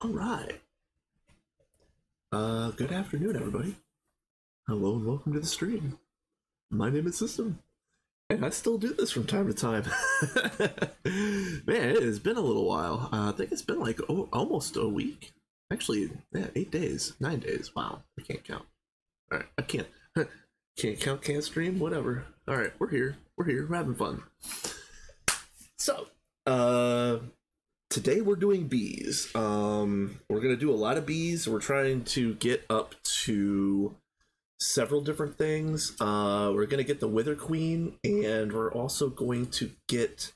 All right. Good afternoon, everybody. Hello and welcome to the stream. My name is System, and I still do this from time to time. Man, it has been a little while. I think it's been like almost a week. Actually, yeah, 8 days, 9 days. Wow, I can't count. All right, I can't. Can't count, can't stream, whatever. All right, we're here. We're having fun. So, today we're doing bees. We're gonna do a lot of bees. We're trying to get up to several different things. We're gonna get the Wither Queen, and we're also going to get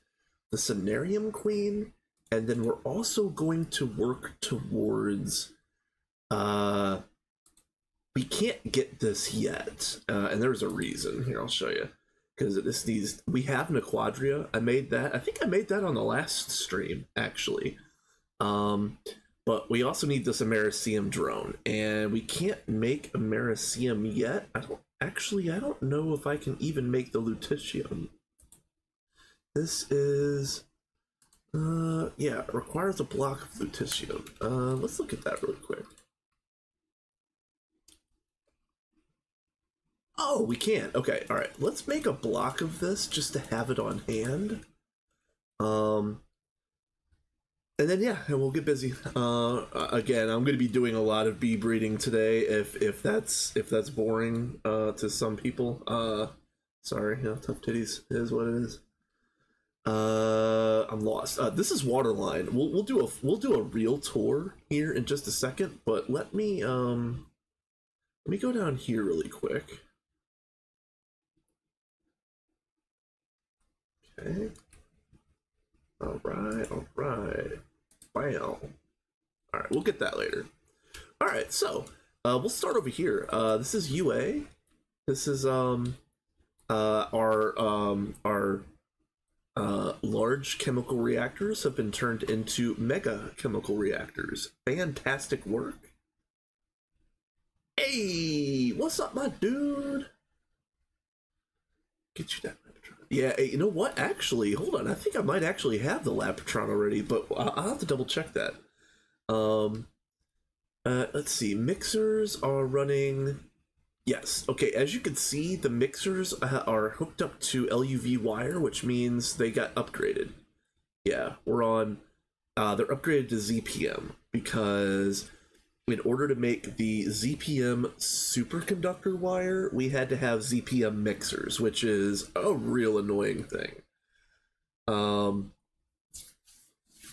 the Cenarium Queen, and then we're also going to work towards. We can't get this yet, and there's a reason. Here, I'll show you. Because this needs, we have Nequadria. I made that. I think I made that on the last stream, actually. But we also need this Americium drone, and we can't make Americium yet. I don't know if I can even make the Lutetium. This is, yeah, it requires a block of Lutetium. Let's look at that really quick. Oh, we can. Okay, all right. Let's make a block of this just to have it on hand. And then yeah, and we'll get busy. Again, I'm going to be doing a lot of bee breeding today. If that's boring to some people, sorry. You know, tough titties is what it is. I'm lost. This is Waterline. We'll do a real tour here in just a second, but let me go down here really quick. Okay. All right. Wow. All right, we'll get that later. All right, so we'll start over here. This is UA. This is our large chemical reactors have been turned into mega chemical reactors. Fantastic work. Hey, what's up, my dude? Get you that. Yeah, you know what? Actually, hold on. I think I might actually have the Lapatron already, but I'll have to double check that. Let's see. Mixers are running. Yes. Okay. As you can see, the mixers are hooked up to LUV wire, which means they got upgraded. Yeah, we're on. They're upgraded to ZPM because in order to make the ZPM superconductor wire, we had to have ZPM mixers, which is a real annoying thing. Oh,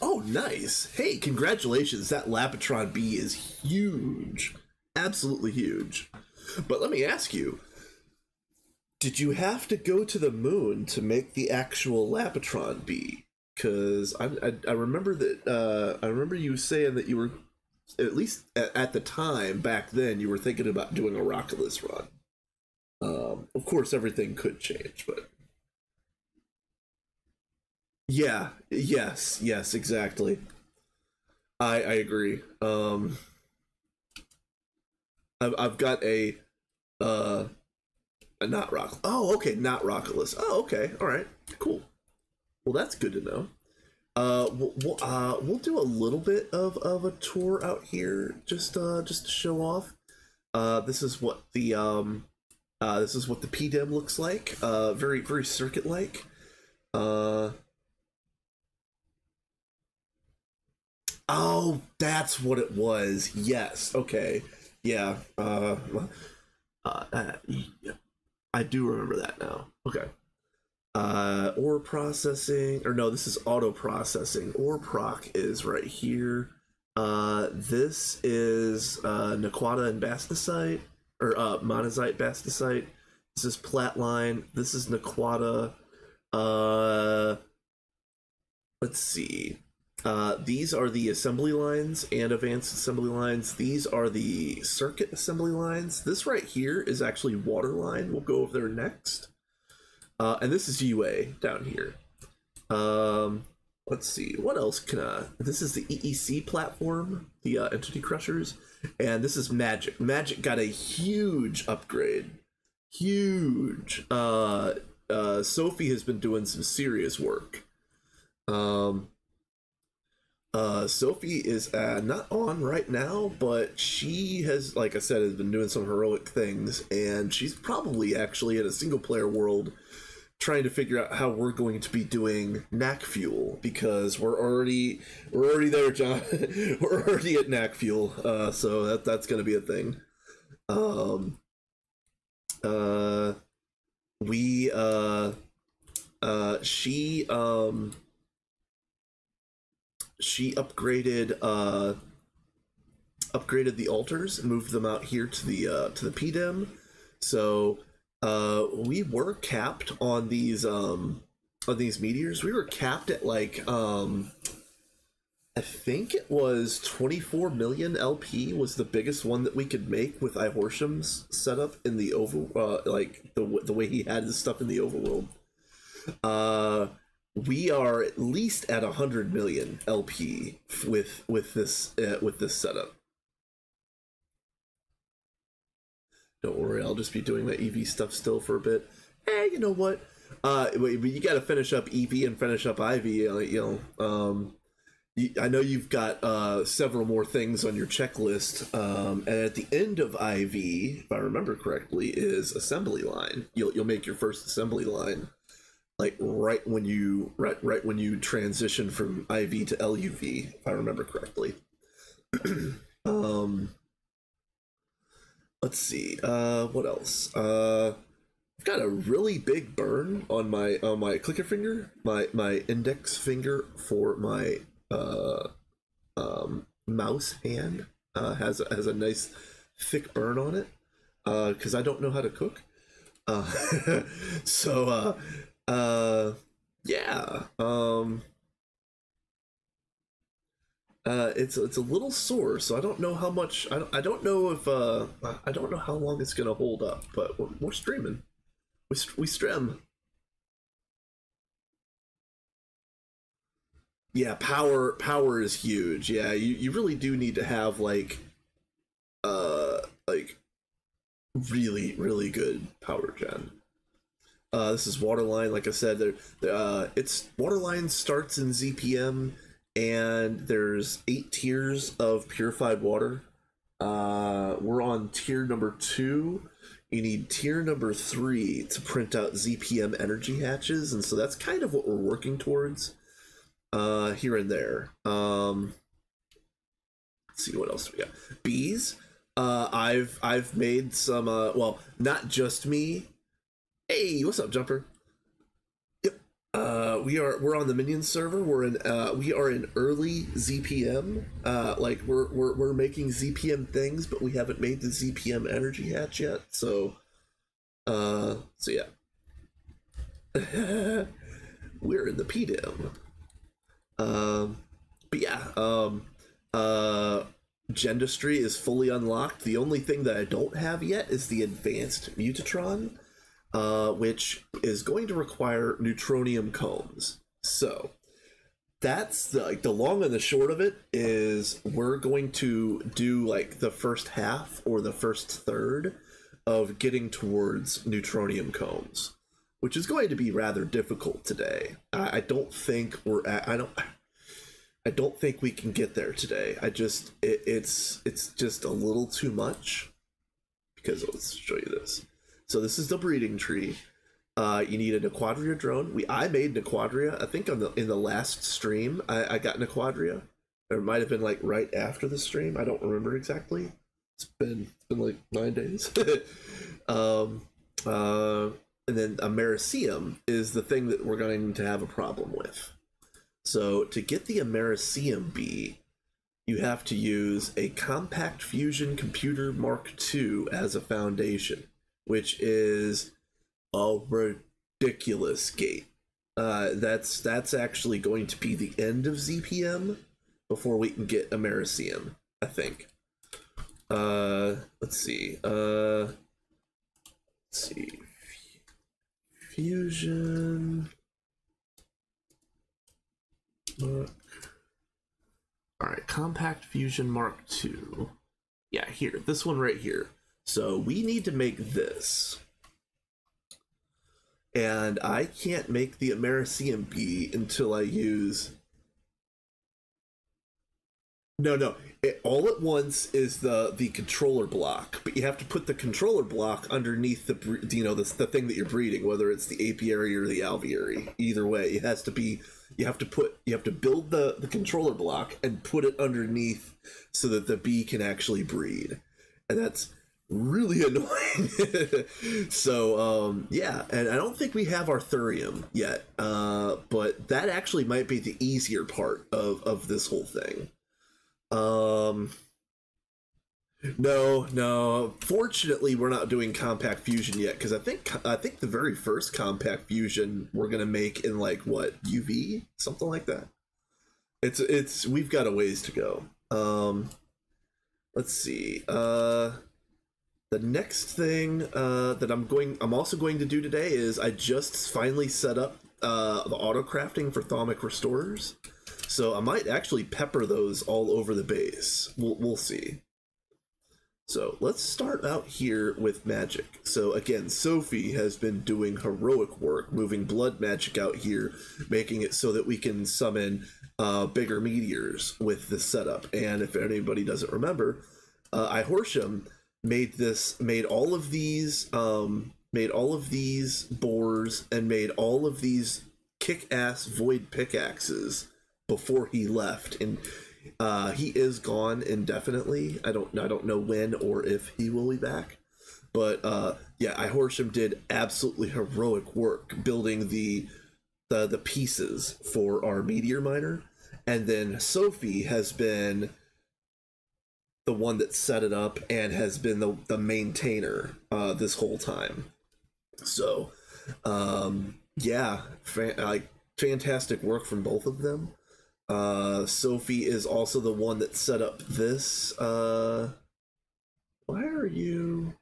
nice. Hey, congratulations. That Lapatron bee is huge. Absolutely huge. But let me ask you, did you have to go to the moon to make the actual Lapatron bee? Because I remember that I remember you saying that you were, at least at the time back then, you were thinking about doing a Rockless run. Of course, everything could change, but yeah, yes, exactly. I agree. I've got a not rock. Oh, okay, not Rockless. Oh, okay, all right, cool. Well, that's good to know. We'll do a little bit of a tour out here, just to show off. This is what the PDEM looks like. Very circuit like. Oh, that's what it was. Yes. Okay. Yeah. Yeah. I do remember that now. Okay. Ore processing, or no, this is auto processing. Ore proc is right here. This is Nequata and Bastacite, or Monazite Bastacite. This is Platline. This is Nequata. Let's see. These are the assembly lines and advanced assembly lines. These are the circuit assembly lines. This right here is actually Waterline. We'll go over there next. And this is UA down here. Let's see, what else can this is the EEC platform, the Entity Crushers, and this is Magic. Magic got a huge upgrade. Huge. Sophie has been doing some serious work. Sophie is not on right now, but she has, like I said, has been doing some heroic things, and she's probably actually in a single player world trying to figure out how we're going to be doing knack fuel, because we're already there, John. We're already at knack fuel, so that's going to be a thing. Um, uh, we she upgraded the altars, moved them out here to the PDEM. So we were capped on these meteors. We were capped at like I think it was 24 million LP was the biggest one that we could make with iHorsham's setup in the over like the way he had his stuff in the overworld. We are at least at 100 million LP with this setup. Don't worry, I'll just be doing my EV stuff still for a bit. You know what? You got to finish up EV and finish up IV. I know you've got several more things on your checklist, and at the end of IV, if I remember correctly, is assembly line. You'll make your first assembly line, like right when you transition from IV to LUV, if I remember correctly. Let's see. What else? I've got a really big burn on my clicker finger, my index finger for my mouse hand. Has a nice thick burn on it, because I don't know how to cook. So yeah. It's a little sore, so I don't know how much. I don't know if I don't know how long it's gonna hold up, but we're streaming. We stream. Yeah, power is huge. Yeah, you really do need to have like really good power gen. This is Waterline. Like I said, it's Waterline starts in ZPM, and there's 8 tiers of purified water. We're on tier number 2. You need tier number 3 to print out ZPM energy hatches, and so that's kind of what we're working towards here and there. Let's see what else we got. Bees. I've made some. Well, not just me. Hey, what's up, Jumper? Yep. We're on the Minions server. We are in early ZPM. Like we're making ZPM things, but we haven't made the ZPM energy hatch yet. So yeah. We're in the PDEM. But yeah, Gendustry is fully unlocked. The only thing that I don't have yet is the advanced Mutatron, which is going to require neutronium combs. So that's the long and the short of it is we're going to do like the first half or the first third of getting towards neutronium combs, which is going to be rather difficult today. I don't think we're at, I don't think we can get there today. It's just a little too much, because let's show you this. So this is the breeding tree. You need a Nequadria drone. I made Nequadria. I think in the last stream I got Nequadria. Or it might have been like right after the stream. I don't remember exactly. It's been like 9 days. And then a Americium is the thing that we're going to have a problem with. So to get the Americium bee, you have to use a Compact Fusion Computer Mark II as a foundation, which is a ridiculous gate. That's actually going to be the end of ZPM before we can get Americium, I think. Let's see. Fusion. Alright, Compact Fusion Mark II. Yeah, here, this one right here. So we need to make this. And I can't make the Americium bee until I use No, no. All at once is the controller block, but you have to put the controller block underneath the thing that you're breeding, whether it's the apiary or the alveary. Either way, it has to be. You have to build the controller block and put it underneath so that the bee can actually breed, and that's really annoying. So yeah, and I don't think we have our thurium yet, but that actually might be the easier part of this whole thing. No. Fortunately, we're not doing compact fusion yet because I think the very first compact fusion we're gonna make in like what, UV, something like that. It's we've got a ways to go. Let's see. The next thing that I'm also going to do today is I just finally set up the auto crafting for Thaumic Restorers. So I might actually pepper those all over the base. We'll see. So let's start out here with magic. So again, Sophie has been doing heroic work, moving blood magic out here, making it so that we can summon bigger meteors with this setup. And if anybody doesn't remember, I Horsham made all of these boars and made all of these kick-ass void pickaxes before he left, and he is gone indefinitely. I don't know when or if he will be back, but yeah, I Horsham did absolutely heroic work building the pieces for our meteor miner, and then Sophie has been the one that set it up and has been the maintainer this whole time. So yeah, fantastic work from both of them. Sophie is also the one that set up this. Why are you?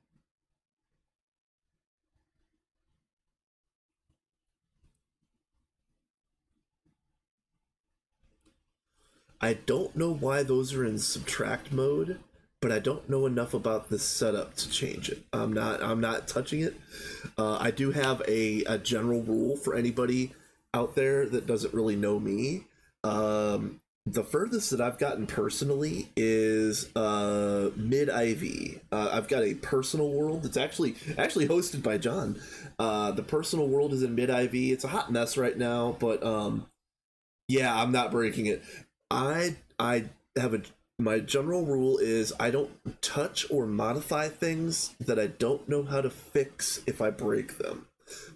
I don't know why those are in subtract mode, but I don't know enough about this setup to change it. I'm not touching it. I do have a general rule for anybody out there that doesn't really know me. The furthest that I've gotten personally is mid IV. I've got a personal world that's actually hosted by John. The personal world is in mid IV. It's a hot mess right now, but yeah, I'm not breaking it. I have my general rule is I don't touch or modify things that I don't know how to fix if I break them.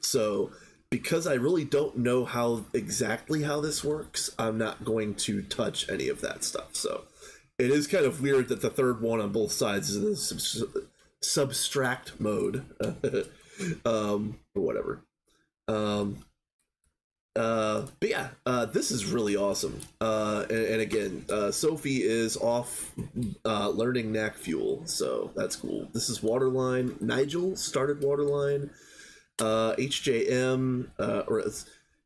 So because I really don't know exactly how this works, I'm not going to touch any of that stuff. So it is kind of weird that the third one on both sides is in subtract mode, or whatever. But yeah, this is really awesome. And again, Sophie is off learning knack fuel, so that's cool. This is Waterline. Nigel started Waterline. HJM,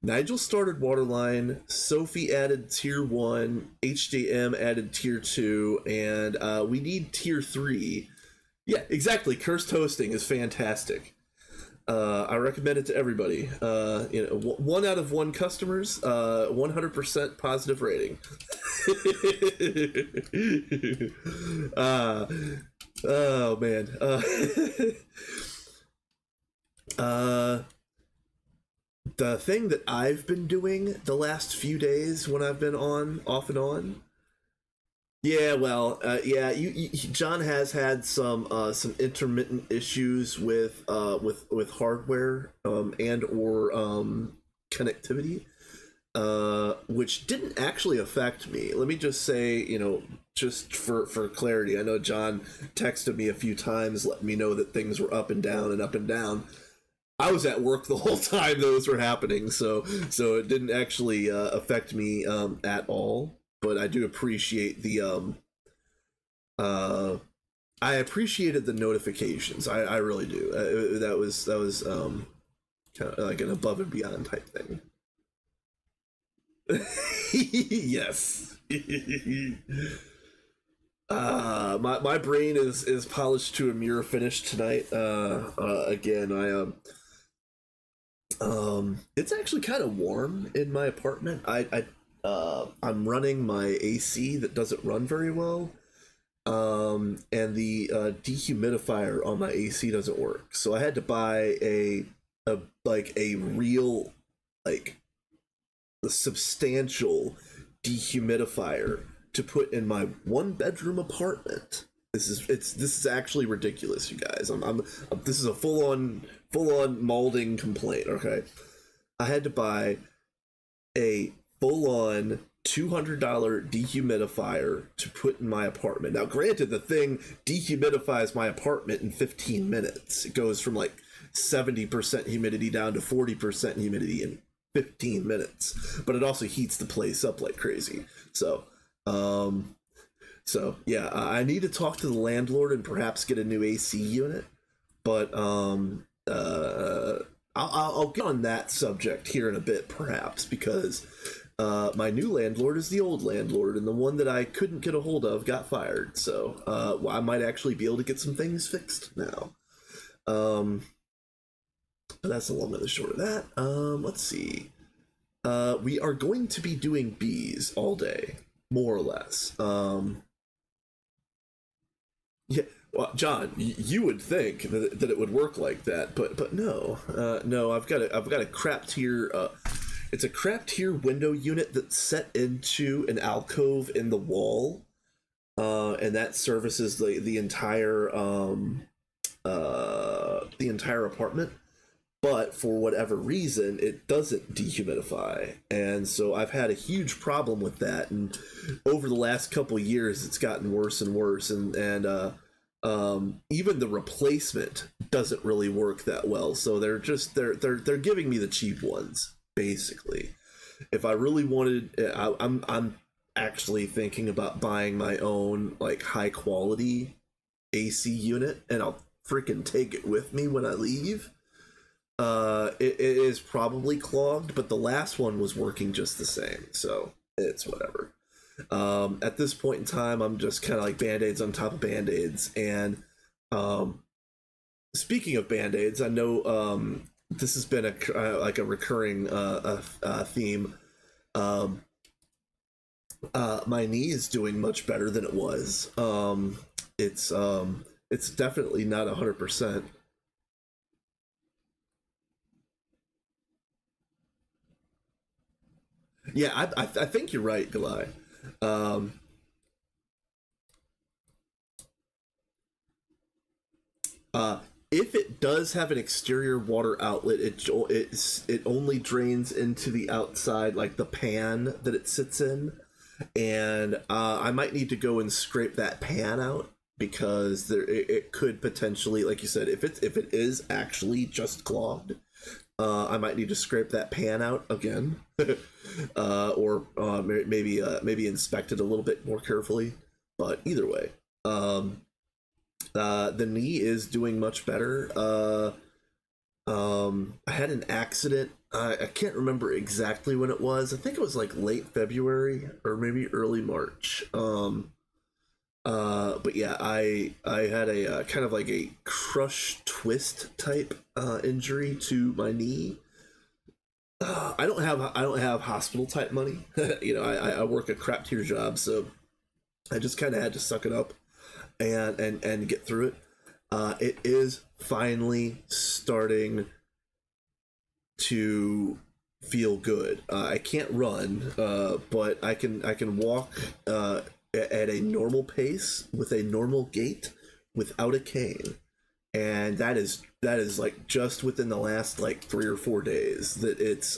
Nigel started Waterline, Sophie added tier 1, HJM added tier 2, and we need tier 3. Yeah, exactly. Cursed hosting is fantastic. I recommend it to everybody. 1 out of 1 customers, 100% positive rating. Oh man. The thing that I've been doing the last few days when I've been off and on. Yeah, well, yeah, John has had some intermittent issues with hardware and or connectivity, which didn't actually affect me. Let me just say, just for clarity, I know John texted me a few times letting me know that things were up and down and up and down. I was at work the whole time those were happening, so it didn't actually affect me at all. But I do appreciate the I appreciated the notifications. I really do. That was kind of like an above and beyond type thing. Yes. My brain is polished to a mirror finish tonight. Again, it's actually kind of warm in my apartment. I'm running my AC that doesn't run very well, and the dehumidifier on my AC doesn't work. So I had to buy a real, like, a substantial dehumidifier to put in my 1-bedroom apartment. This is actually ridiculous, you guys. This is a full on molding complaint. Okay, I had to buy a full on $200 dehumidifier to put in my apartment. Now, granted, the thing dehumidifies my apartment in 15 minutes. It goes from like 70% humidity down to 40% humidity in 15 minutes, but it also heats the place up like crazy. So yeah, I need to talk to the landlord and perhaps get a new AC unit, but I'll get on that subject here in a bit, perhaps, because my new landlord is the old landlord, and the one that I couldn't get a hold of got fired. So I might actually be able to get some things fixed now. But that's the long and the short of that. Let's see. We are going to be doing bees all day, more or less. Yeah, well, John, you would think that it would work like that, but no, no. I've got a crap tier. It's a crap tier window unit that's set into an alcove in the wall, and that services the entire apartment. But for whatever reason, it doesn't dehumidify, and so I've had a huge problem with that. And over the last couple years, it's gotten worse and worse, and even the replacement doesn't really work that well. So they're giving me the cheap ones, basically. If I really wanted, I'm actually thinking about buying my own like high quality AC unit, and I'll freaking take it with me when I leave. It is probably clogged, but the last one was working just the same, so it's whatever. At this point in time, I'm just kind of like band-aids on top of band-aids. And speaking of band-aids, I know this has been like a recurring theme. My knee is doing much better than it was. It's definitely not 100%. Yeah, I think you're right, Galai. If it does have an exterior water outlet, it only drains into the outside, like the pan that it sits in, and I might need to go and scrape that pan out, because it could potentially, like you said, if it is actually just clogged, I might need to scrape that pan out again, or maybe inspect it a little bit more carefully. But either way, the knee is doing much better. I had an accident. I can't remember exactly when it was. I think it was like late February or maybe early March. But yeah, I had a kind of like a crush twist type injury to my knee. I don't have hospital type money. You know, I work a crap tier job, so I just kind of had to suck it up and get through it. It is finally starting to feel good. I can't run, but I can walk at a normal pace with a normal gait without a cane, and that is like just within the last like 3 or 4 days that it's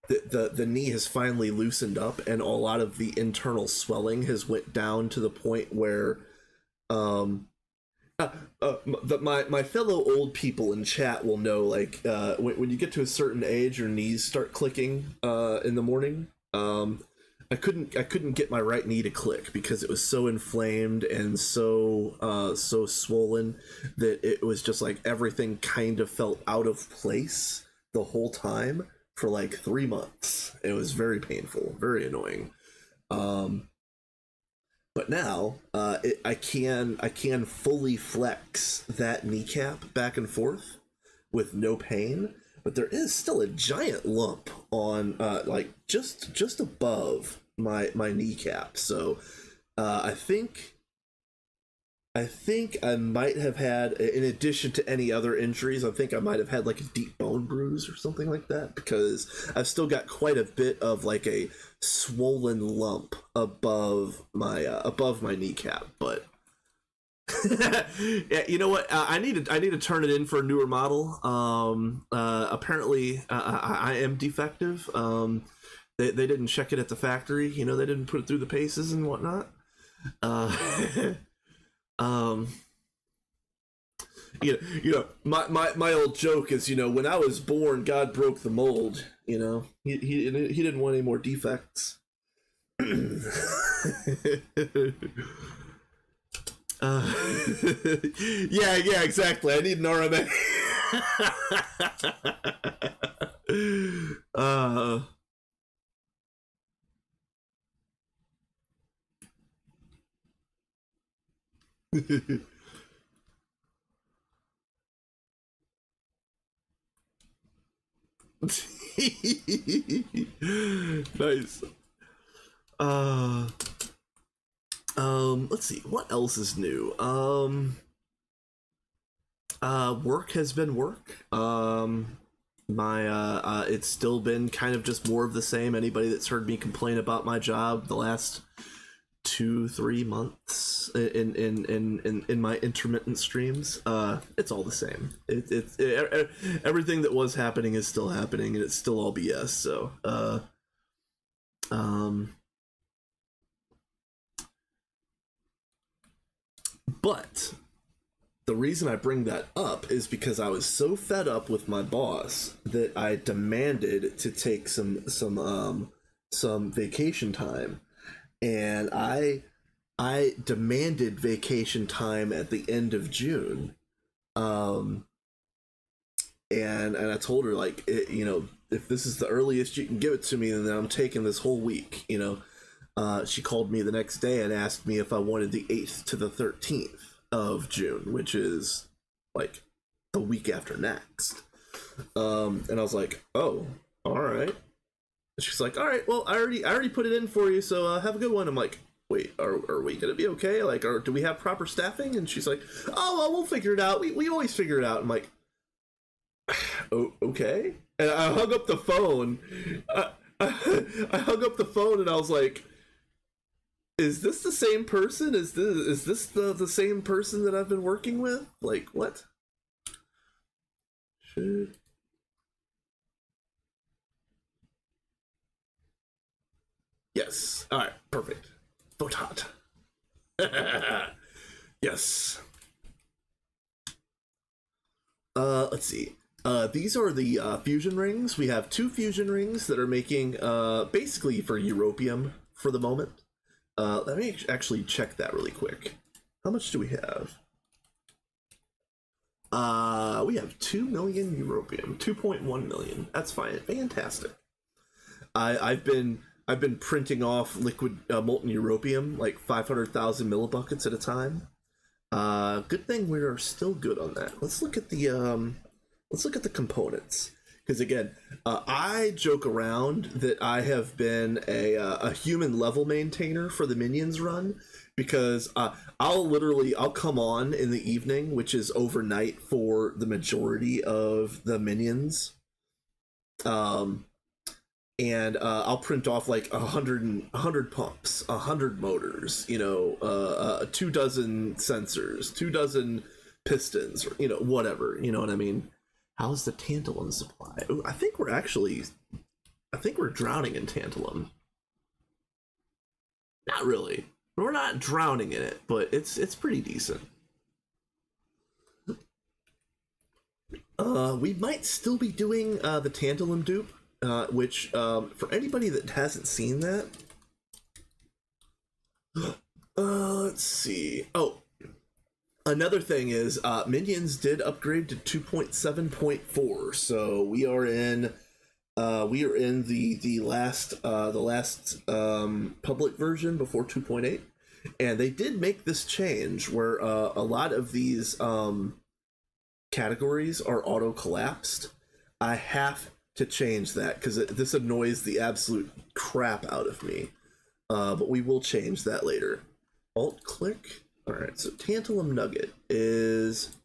the knee has finally loosened up, and a lot of the internal swelling has went down to the point where my fellow old people in chat will know, like, when you get to a certain age, your knees start clicking in the morning. I couldn't get my right knee to click because it was so inflamed and so swollen that it was just like everything kind of felt out of place the whole time for like 3 months. It was very painful, very annoying. But now I can fully flex that kneecap back and forth with no pain. but there is still a giant lump on like just above my kneecap. So I think I might have had, in addition to any other injuries, I think I might have had like a deep bone bruise or something like that, because I've still got quite a bit of like a swollen lump above my kneecap. But yeah, you know what? I need to turn it in for a newer model. Apparently, I am defective. They didn't check it at the factory. You know, they didn't put it through the paces and whatnot. My old joke is, when I was born, God broke the mold. He didn't want any more defects. Yeah, exactly. I need an RMA. Nice. Let's see, what else is new? Work has been work. It's still been kind of just more of the same. Anybody that's heard me complain about my job the last 2-3 months in my intermittent streams, it's all the same. Everything that was happening is still happening, and it's still all BS. So but the reason I bring that up is because I was so fed up with my boss that I demanded to take some vacation time. And I demanded vacation time at the end of June, and I told her, like, if this is the earliest you can give it to me, then I'm taking this whole week. She called me the next day and asked me if I wanted the 8th to the 13th of June, which is like the week after next. And I was like, oh, all right. She's like, all right, well, I already put it in for you, so have a good one. I'm like, wait, are we gonna be okay? Like, do we have proper staffing? And she's like, oh, well, we'll figure it out. We always figure it out. I'm like, oh, okay. And I hung up the phone. I hung up the phone, and I was like, is this the same person? Is this the same person that I've been working with? Like, what? Shit. Yes. All right. Perfect. Vote hot. Yes. Let's see. These are the fusion rings. We have 2 fusion rings that are making basically for Europium for the moment. Let me actually check that really quick. How much do we have? We have 2 million Europium, 2.1 million. That's fine. Fantastic. I've been printing off liquid molten europium, like 500,000 millibuckets at a time. Good thing we are still good on that. Let's look at the components, because again, I joke around that I have been a human level maintainer for the Minions run, because I'll come on in the evening, which is overnight for the majority of the Minions. And I'll print off like 100 pumps, 100 motors, 24 sensors, 24 pistons, or whatever, you know what I mean? How's the tantalum supply? Ooh, I think we're drowning in tantalum. Not really. We're not drowning in it, but it's pretty decent. We might still be doing the tantalum dupe. Which, for anybody that hasn't seen that, let's see. Oh, another thing is, Minions did upgrade to 2.7.4, so we are in the last public version before 2.8, and they did make this change where a lot of these categories are auto collapsed. I have to change that because this annoys the absolute crap out of me. But we will change that later. Alt click. All right, so tantalum nugget is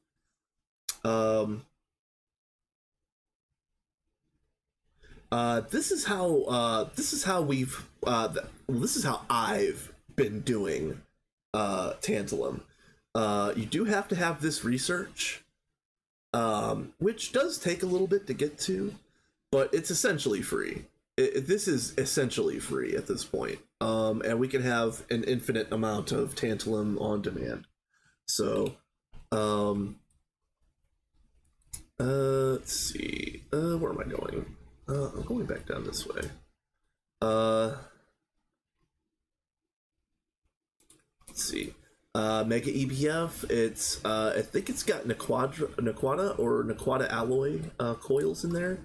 this is how I've been doing tantalum. You do have to have this research, which does take a little bit to get to, but it's essentially free. This is essentially free at this point, and we can have an infinite amount of tantalum on demand. So, let's see. Where am I going? I'm going back down this way. Let's see. Mega EBF. It's I think it's got Naquata or Naquata alloy coils in there.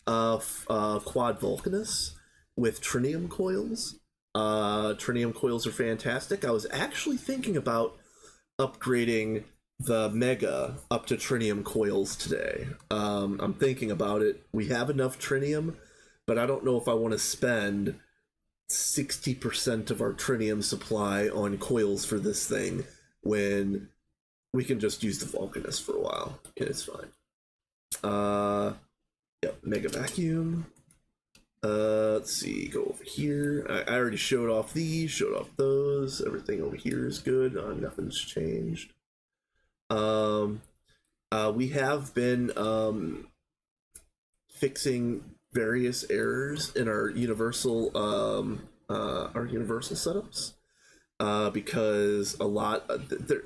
Quad Vulcanus with trinium coils. Trinium coils are fantastic. I was actually thinking about upgrading the Mega up to trinium coils today. I'm thinking about it. We have enough trinium, but I don't know if I want to spend 60% of our trinium supply on coils for this thing when we can just use the Vulcanus for a while and it's fine. Yep, Mega Vacuum. Let's see, go over here. I already showed off these, showed off those. Everything over here is good. Nothing's changed. We have been fixing various errors in our universal setups, because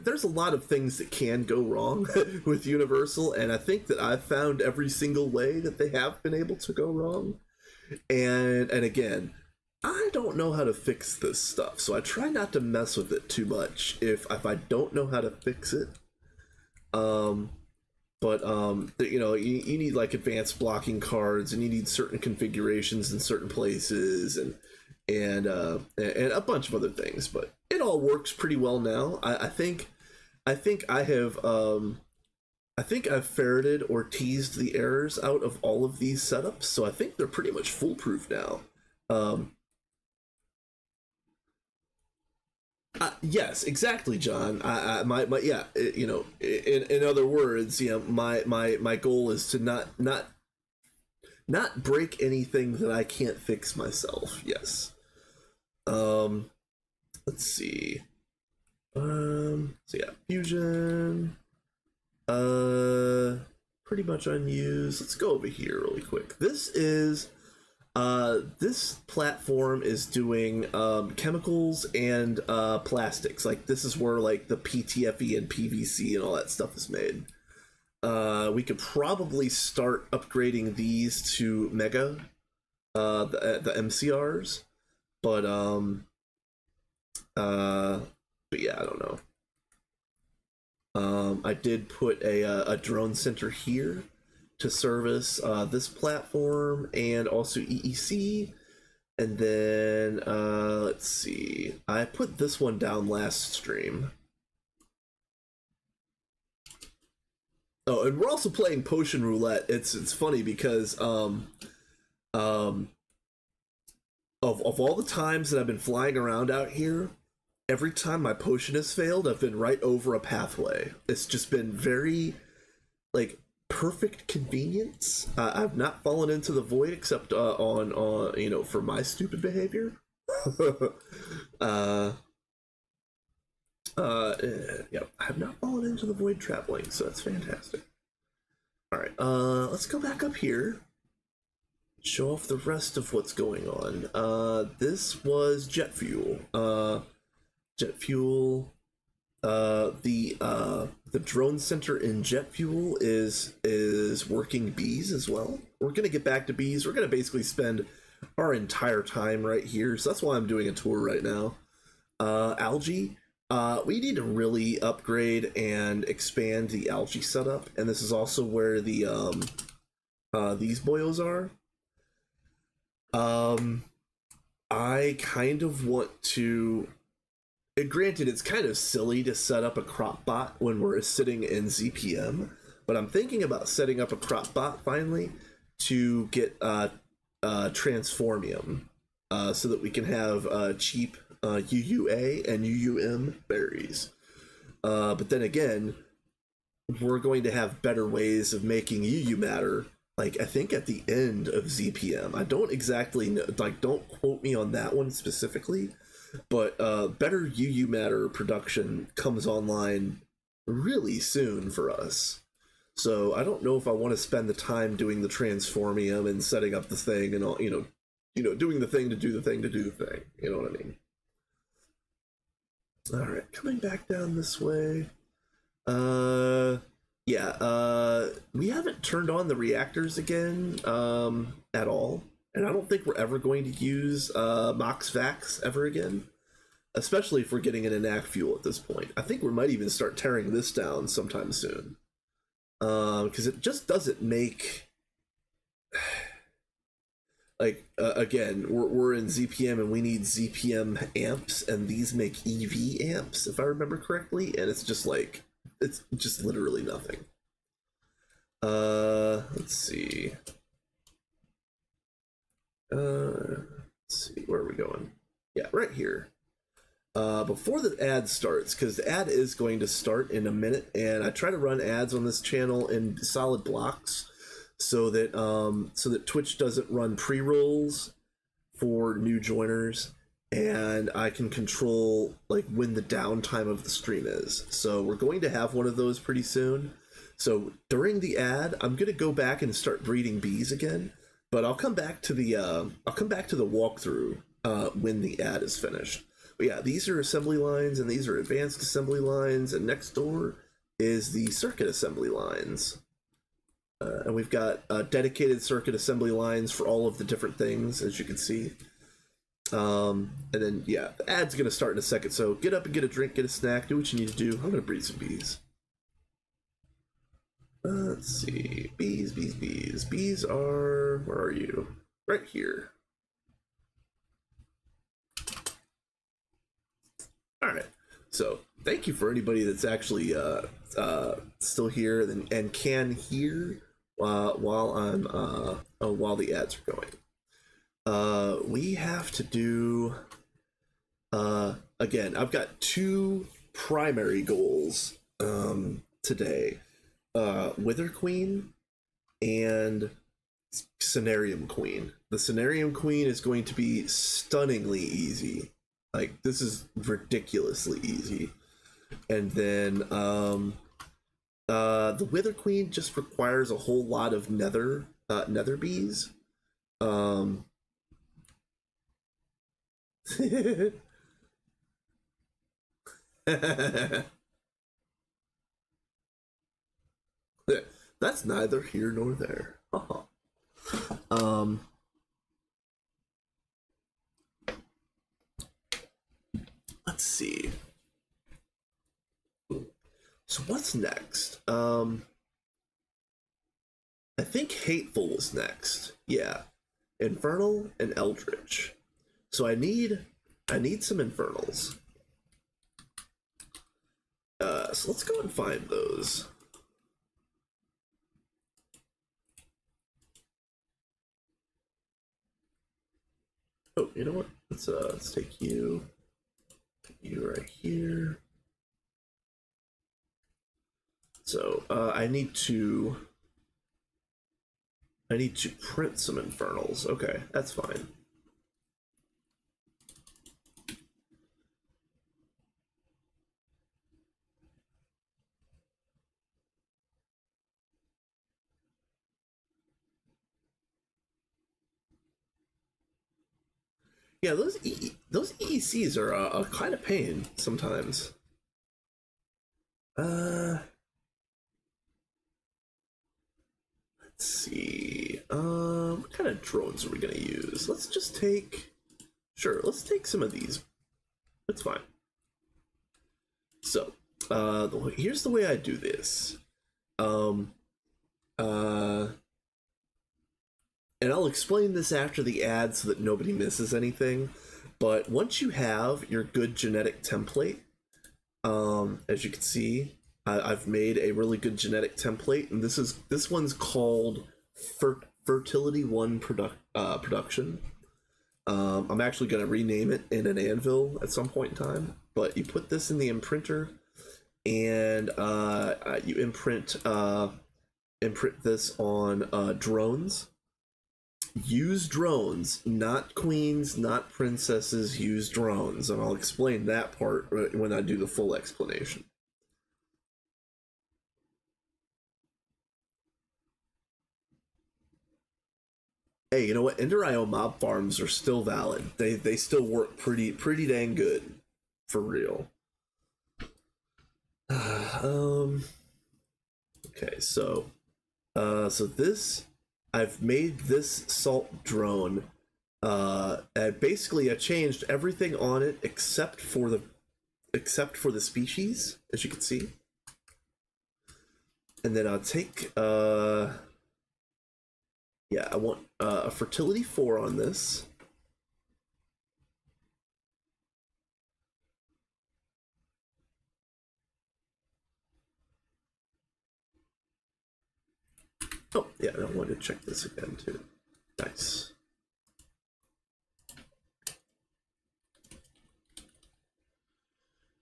there's a lot of things that can go wrong with universal, and I think that I've found every single way that they have been able to go wrong. And again, I don't know how to fix this stuff, so I try not to mess with it too much if I don't know how to fix it. You know, you need like advanced blocking cards, and you need certain configurations in certain places, and a bunch of other things. But it all works pretty well now. I think I've ferreted or teased the errors out of all of these setups, so I think they're pretty much foolproof now. Yes, exactly, John. Yeah, you know, in other words, you know, my goal is to not break anything that I can't fix myself. Yes. Let's see. So yeah, fusion. Pretty much unused. Let's go over here really quick. This platform is doing chemicals and plastics. Like, this is where like the PTFE and PVC and all that stuff is made. We could probably start upgrading these to Mega, the MCRs, but yeah, I don't know. I did put a drone center here to service this platform and also EEC. And then let's see, I put this one down last stream. Oh, and we're also playing Potion Roulette. It's funny because of all the times that I've been flying around out here, every time my potion has failed, I've been right over a pathway. It's just been very, like, perfect convenience. I've not fallen into the void except on you know, for my stupid behavior. Yeah, I have not fallen into the void traveling, so that's fantastic. All right, let's go back up here. Show off the rest of what's going on. This was jet fuel. Jet fuel. The drone center in jet fuel is working bees as well. We're gonna get back to bees. We're gonna basically spend our entire time right here, so that's why I'm doing a tour right now. Algae. We need to really upgrade and expand the algae setup, and this is also where the these boils are. I kind of want to. Granted, it's kind of silly to set up a crop bot when we're sitting in ZPM, but I'm thinking about setting up a crop bot finally, to get transformium, so that we can have cheap UUA and UUM berries. But then again, we're going to have better ways of making UU matter, like I think at the end of ZPM. I don't exactly know, like don't quote me on that one specifically, but better UU matter production comes online really soon for us. So I don't know if I want to spend the time doing the transformium and setting up the thing and all, doing the thing to do the thing to do the thing. You know what I mean? All right, coming back down this way. Yeah, we haven't turned on the reactors again at all, and I don't think we're ever going to use MoxVax ever again, especially if we're getting an enact fuel at this point. I think we might even start tearing this down sometime soon, because it just doesn't make like again, we're in ZPM and we need ZPM amps, and these make EV amps if I remember correctly, and it's just like it's just literally nothing. Let's see. Let's see, where are we going? Yeah, right here. Before the ad starts, because the ad is going to start in a minute, and I try to run ads on this channel in solid blocks so that Twitch doesn't run pre-rolls for new joiners, and I can control like when the downtime of the stream is. So we're going to have one of those pretty soon. So during the ad, I'm gonna go back and start breeding bees again, but I'll come back to the walkthrough when the ad is finished. But yeah, these are assembly lines, and these are advanced assembly lines, and next door is the circuit assembly lines. And we've got dedicated circuit assembly lines for all of the different things, as you can see. And then, yeah, the ad's going to start in a second, so get up and get a drink, get a snack, do what you need to do. I'm going to breed some bees. Let's see. Bees, bees, bees. Bees are... where are you? Right here. Alright, so thank you for anybody that's actually still here and can hear while I'm while the ads are going. We have to do again, I've got two primary goals today. Wither Queen and Cenarium Queen. The Cenarium Queen is going to be stunningly easy. Like, this is ridiculously easy. And then the Wither Queen just requires a whole lot of nether bees. That's neither here nor there. Let's see. So what's next? I think Hateful was next. Yeah. Infernal and Eldritch. So I need some Infernals. So let's go and find those. Oh, you know what? Let's take you right here. So I need to print some Infernals. Okay, that's fine. Yeah, those EECs are a kind of pain sometimes. Let's see. What kind of drones are we gonna use? Let's just take. Sure, let's take some of these. That's fine. So, here's the way I do this. And I'll explain this after the ad so that nobody misses anything. But once you have your good genetic template, as you can see, I've made a really good genetic template, and this one's called Fertility 1 production. I'm actually going to rename it in an anvil at some point in time, but you put this in the imprinter, and you imprint this on drones. Use drones, not queens, not princesses. Use drones, and I'll explain that part when I do the full explanation. Hey, you know what? Ender.io mob farms are still valid. They still work pretty dang good, for real. Okay, so this, I've made this salt drone. And basically I changed everything on it except for the species, as you can see. And then I'll take yeah, I want a fertility 4 on this. Oh, yeah, I wanted to check this again too. Nice.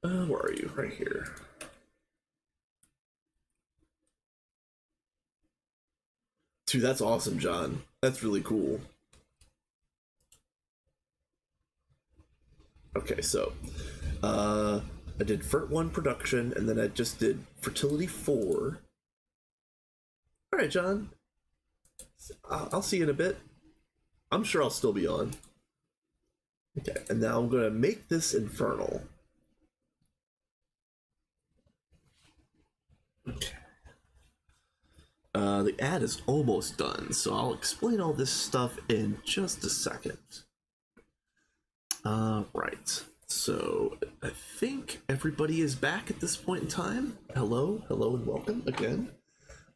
Where are you? Right here. Dude, that's awesome, John. That's really cool. Okay, so I did Fert 1 production, and then I just did Fertility 4. Alright, John. I'll see you in a bit. I'm sure I'll still be on. Okay, and now I'm gonna make this infernal. Okay. The ad is almost done, so I'll explain all this stuff in just a second. Right. So I think everybody is back at this point in time. Hello, and welcome again.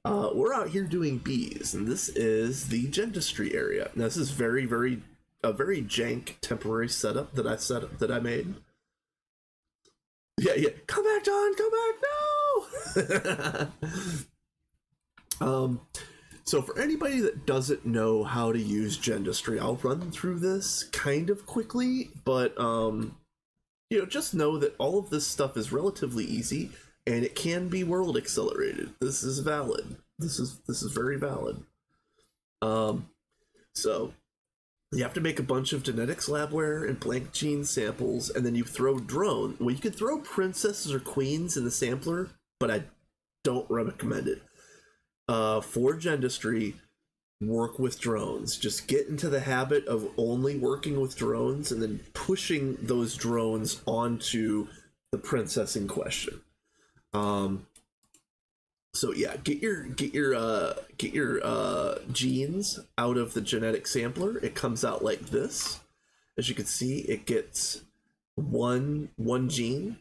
We're out here doing bees, and this is the Gendustry area. Now, this is a very jank temporary setup that I made. Yeah. Come back, John. Come back. No. So for anybody that doesn't know how to use Gendustry, I'll run through this kind of quickly, but you know, just know that all of this stuff is relatively easy, and it can be world accelerated. This is valid. This is very valid. So you have to make a bunch of genetics labware and blank gene samples, and then you throw drone. Well, you could throw princesses or queens in the sampler, but I don't recommend it. For Gendustry, work with drones. Just get into the habit of only working with drones and then pushing those drones onto the princess in question. So yeah, get your genes out of the genetic sampler. It comes out like this. As you can see, it gets one gene.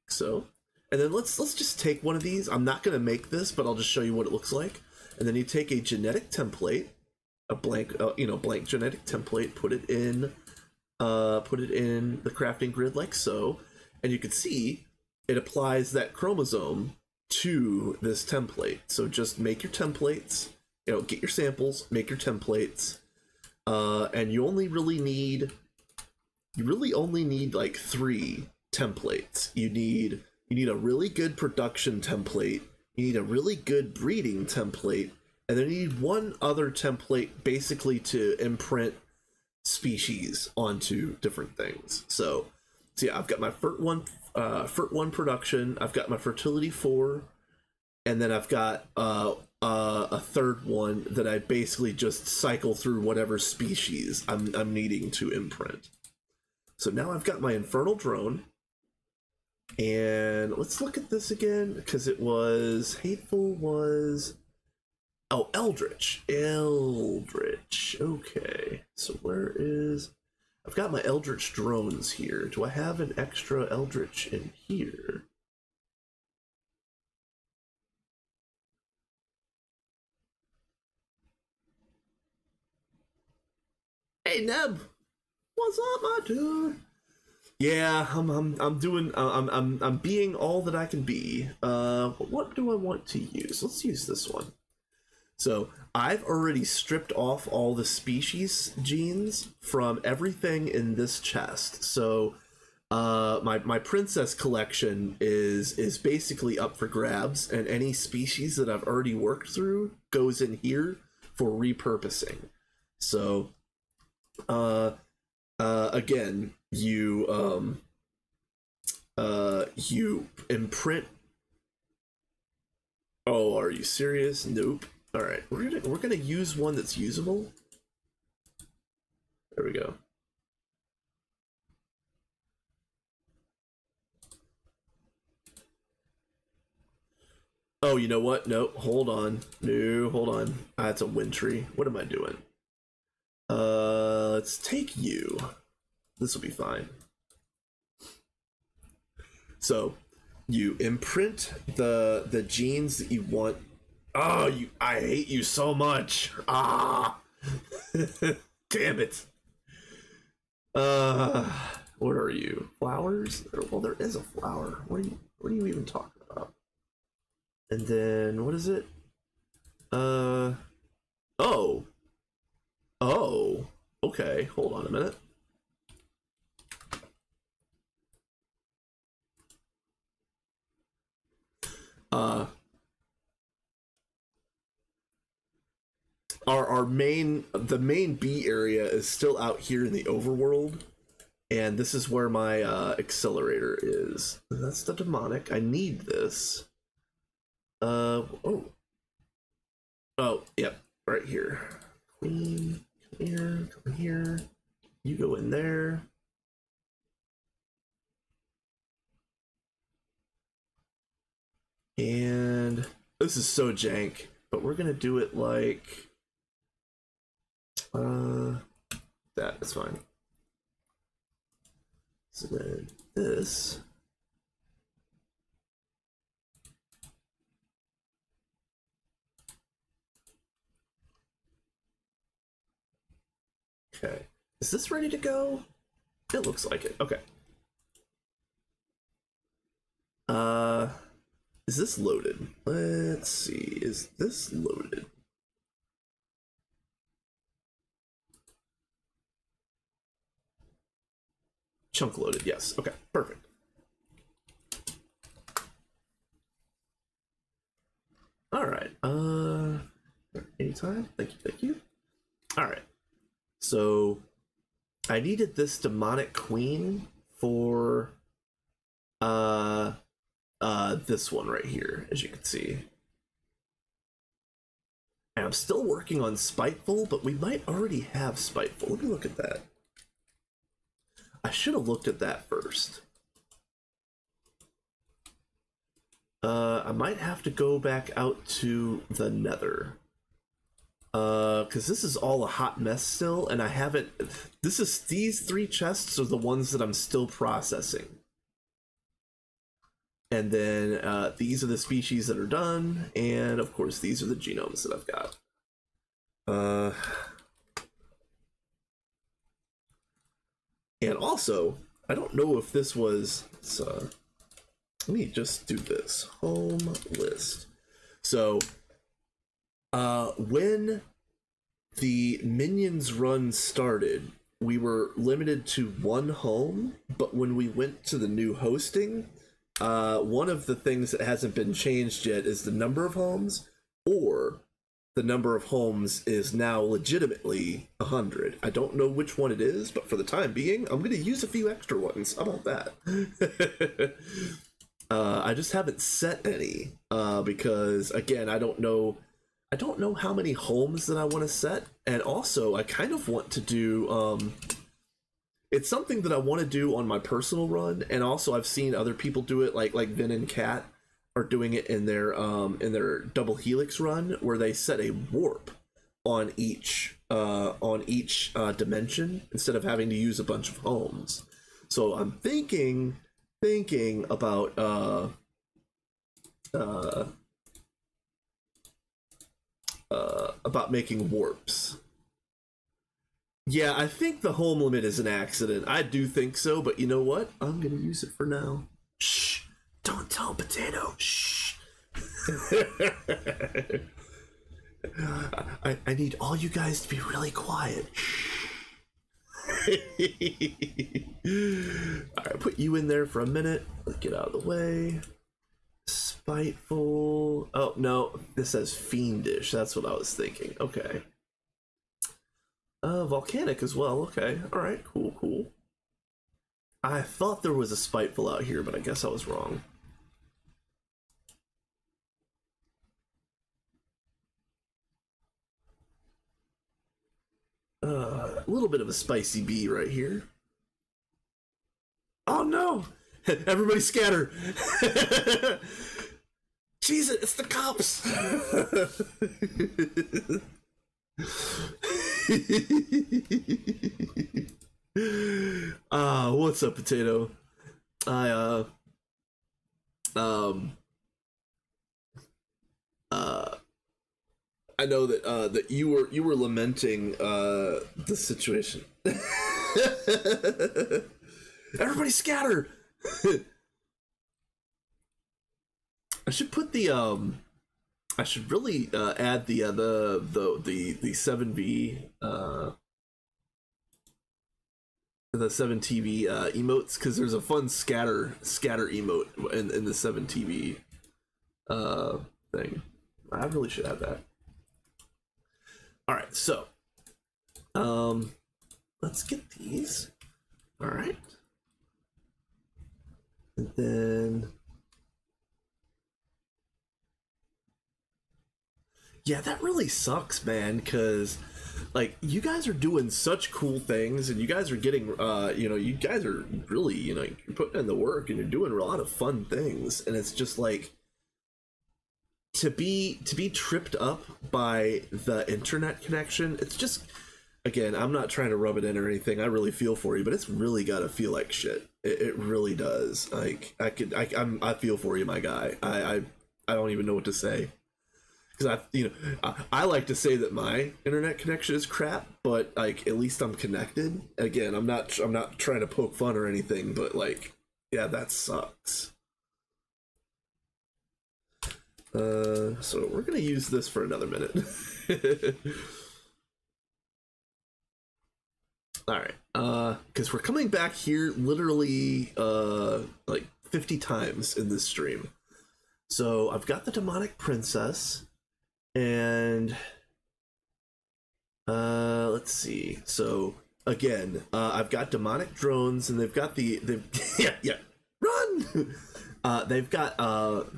So, and then let's just take one of these. I'm not gonna make this, but I'll just show you what it looks like. And then you take a genetic template, a blank blank genetic template, put it in the crafting grid like so, and you can see it applies that chromosome to this template. So just make your templates, get your samples, make your templates, and you really only need like 3 templates. You need a really good production template, you need a really good breeding template, and then you need one other template basically to imprint species onto different things. So yeah, I've got my Fert 1 production, I've got my Fertility 4, and then I've got a third one that I basically just cycle through whatever species I'm needing to imprint. So now I've got my Infernal Drone, and let's look at this again, because it was Hateful was, oh, Eldritch. Okay, so where is, I've got my Eldritch drones here. Do I have an extra Eldritch in here? Hey Neb, what's up, my dude? Yeah, I'm being all that I can be. What do I want to use? Let's use this one. So I've already stripped off all the species genes from everything in this chest. So my princess collection is basically up for grabs, and any species that I've already worked through goes in here for repurposing. So again, you imprint. Oh, are you serious? Nope. All right, we're gonna use one that's usable. There we go. Oh, you know what? No, hold on. No, hold on. That's a wintry. What am I doing? Let's take you. This will be fine. So, you imprint the genes that you want. Oh, I hate you so much. Ah. Damn it. What are you? Flowers? Well, there is a flower. What are you even talking about? And then what is it? Oh. Oh. Okay, hold on a minute. The main B area is still out here in the overworld, and this is where my accelerator is. That's the demonic. I need this. Oh, yep, right here. Queen, come here. You go in there. And this is so jank, but we're gonna do it like that's fine. So then this. Okay, is this ready to go? It looks like it. Okay. Is this loaded? Let's see. Is this loaded? Chunk loaded, yes. Okay, perfect. All right. Anytime. Thank you. All right. So I needed this demonic queen for this one right here, as you can see. And I'm still working on Spiteful, but we might already have Spiteful. Let me look at that. I should have looked at that first. I might have to go back out to the Nether. Because this is all a hot mess still, and I haven't... These 3 chests are the ones that I'm still processing. And then these are the species that are done, and of course these are the genomes that I've got. And also, I don't know if this was... let me just do this. Home list. So, when the Minions run started, we were limited to 1 home, but when we went to the new hosting, one of the things that hasn't been changed yet is the number of homes, or the number of homes is now legitimately 100. I don't know which one it is, but for the time being, I'm going to use a few extra ones. How about that? I just haven't set any, because again, I don't know how many homes that I want to set, and also I kind of want to do it's something that I want to do on my personal run, and also I've seen other people do it, like Vin and Cat are doing it in their double helix run, where they set a warp on each dimension instead of having to use a bunch of homes. So I'm thinking about making warps. Yeah, I think the home limit is an accident. I do think so, but you know what? I'm gonna use it for now. Shh! Don't tell Potato. Shh! I need all you guys to be really quiet. Alright, put you in there for a minute. Let's get out of the way. Spiteful. Oh, no. This says fiendish. That's what I was thinking. Okay. Volcanic as well. Okay. Alright, cool, cool. I thought there was a spiteful out here, but I guess I was wrong. A little bit of a spicy bee right here. Oh no! Everybody scatter! Jesus, it's the cops! What's up, Potato? I know that that you were lamenting the situation. Everybody scatter! I should put the I should really add the 7V the 7TV emotes, because there's a fun scatter emote in the 7TV thing. I really should have that. All right, so let's get these. All right, and then yeah, that really sucks, man, because like you guys are doing such cool things, and you guys are getting you know, you guys are really, you know, you're putting in the work and you're doing a lot of fun things, and it's just like to be tripped up by the internet connection. It's just, again, I'm not trying to rub it in or anything. I really feel for you, but it's really got to feel like shit. It really does. Like I feel for you, my guy. I don't even know what to say, because I like to say that my internet connection is crap, but like at least I'm connected. Again, I'm not trying to poke fun or anything, but like, yeah, that sucks. So we're gonna use this for another minute. All right, because we're coming back here literally like 50 times in this stream. So I've got the demonic princess, and let's see. So again, I've got demonic drones, and they've got yeah, run. They've got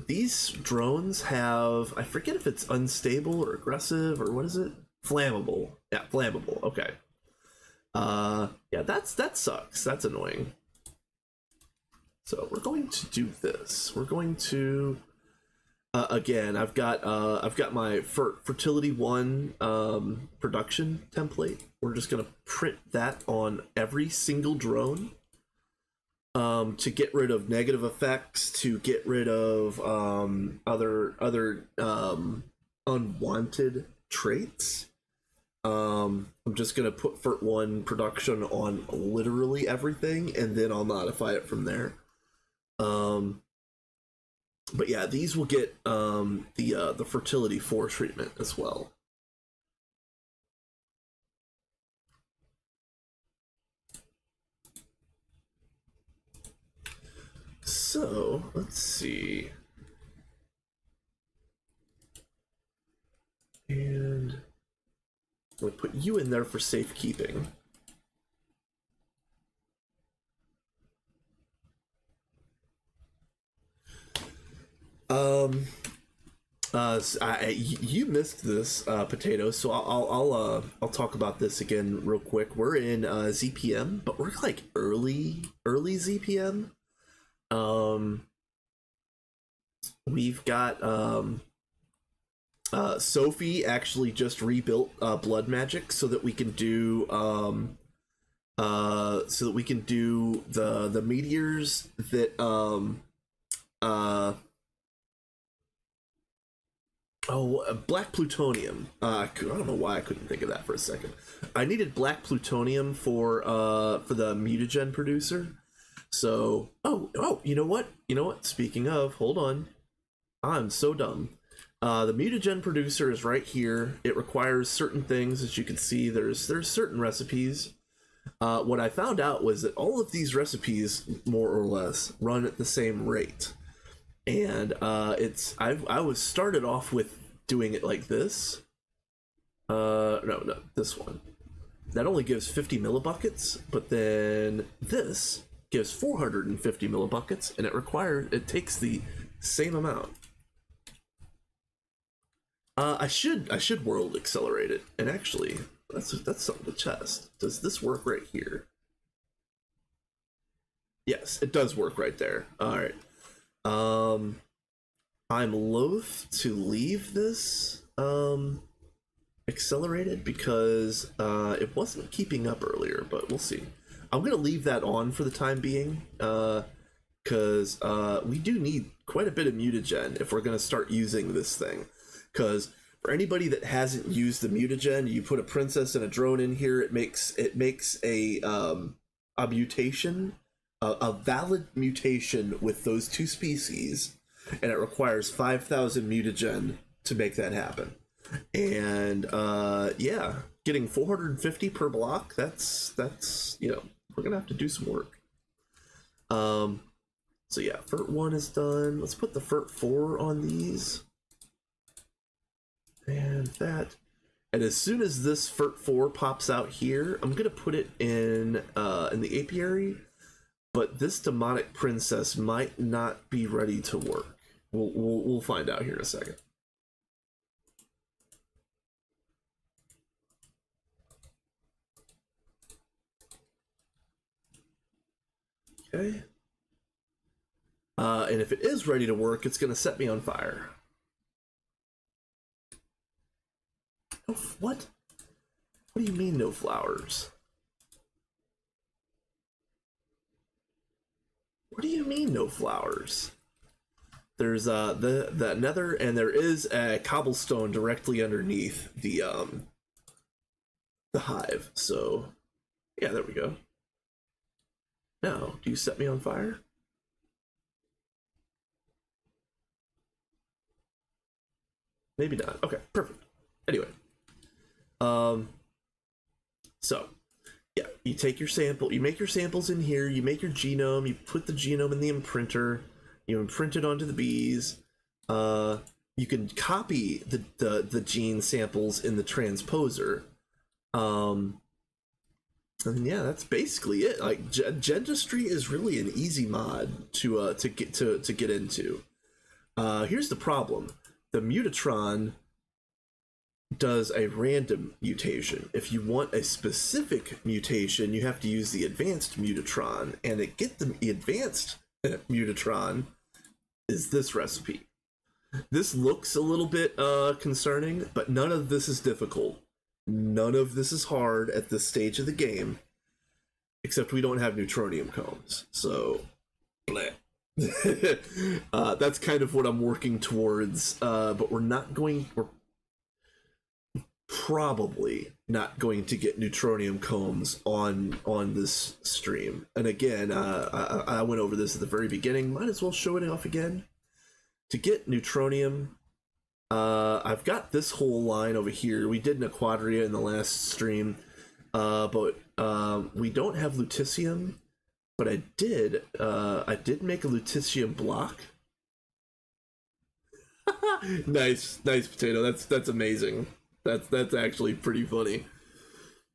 these drones have, I forget if it's unstable or aggressive or what is it? Flammable. Yeah, flammable. Okay. Yeah, that sucks. That's annoying. So we're going to do this. We're going to again, I've got my fertility 1 production template. We're just gonna print that on every single drone. To get rid of negative effects, to get rid of other unwanted traits. I'm just gonna put Fert1 production on literally everything, and then I'll modify it from there. But yeah, these will get the fertility 4 treatment as well. So let's see, and we'll put you in there for safekeeping. You missed this, Potato, so I'll talk about this again real quick. We're in ZPM, but we're like early ZPM. We've got Sophie actually just rebuilt blood magic so that we can do the meteors that black plutonium. I don't know why I couldn't think of that for a second. I needed black plutonium for the mutagen producer. So, you know what? Speaking of, hold on. I'm so dumb. The mutagen producer is right here. It requires certain things. As you can see, there's certain recipes. What I found out was that all of these recipes, more or less, run at the same rate. And I was started off with doing it like this. No, this one. That only gives 50 millibuckets, but then this gives 450 millibuckets, and it takes the same amount. I should world accelerate it, and actually, that's something to test. Does this work right here? Yes, it does work right there. All right. I'm loath to leave this accelerated because it wasn't keeping up earlier, but we'll see. I'm gonna leave that on for the time being because we do need quite a bit of mutagen if we're gonna start using this thing. Because for anybody that hasn't used the mutagen, you put a princess and a drone in here. It makes a mutation, a valid mutation with those two species, and it requires 5,000 mutagen to make that happen. And yeah, getting 450 per block. That's we're gonna have to do some work. So yeah, FERT 1 is done. Let's put the FERT 4 on these. And that. And as soon as this FERT 4 pops out here, I'm gonna put it in the apiary. But this demonic princess might not be ready to work. We'll find out here in a second. Okay. And if it is ready to work, it's gonna set me on fire. Oh, what? What do you mean no flowers? What do you mean no flowers? There's the nether, and there is a cobblestone directly underneath the hive. So yeah, there we go. Now, do you set me on fire? Maybe not. Okay, perfect. Anyway, so yeah, you take your sample, you make your samples in here, you make your genome, you put the genome in the imprinter, you imprint it onto the bees. You can copy the gene samples in the transposer. And yeah, that's basically it. Like Gendustry is really an easy mod to get into. Here's the problem: the Mutatron does a random mutation. If you want a specific mutation, you have to use the advanced Mutatron, and to get the advanced Mutatron is this recipe. This looks a little bit concerning, but none of this is difficult. None of this is hard at this stage of the game, except we don't have neutronium combs. So, bleh. That's kind of what I'm working towards. But we're probably not going to get neutronium combs on this stream. And again, I went over this at the very beginning. Might as well show it off again. To get neutronium, I've got this whole line over here. We did Nequadria in the last stream, but we don't have lutetium. But I did make a lutetium block. nice potato. That's amazing. That's actually pretty funny.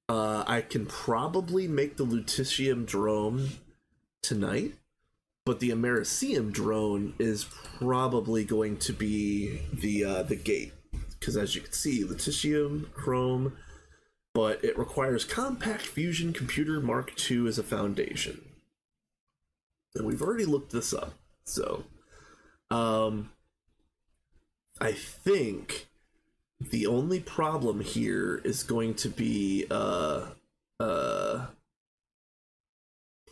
I can probably make the lutetium drone tonight, but the Americium drone is probably going to be the gate, because as you can see, lutetium, chrome, but it requires Compact Fusion Computer Mark II as a foundation. And we've already looked this up, so I think the only problem here is going to be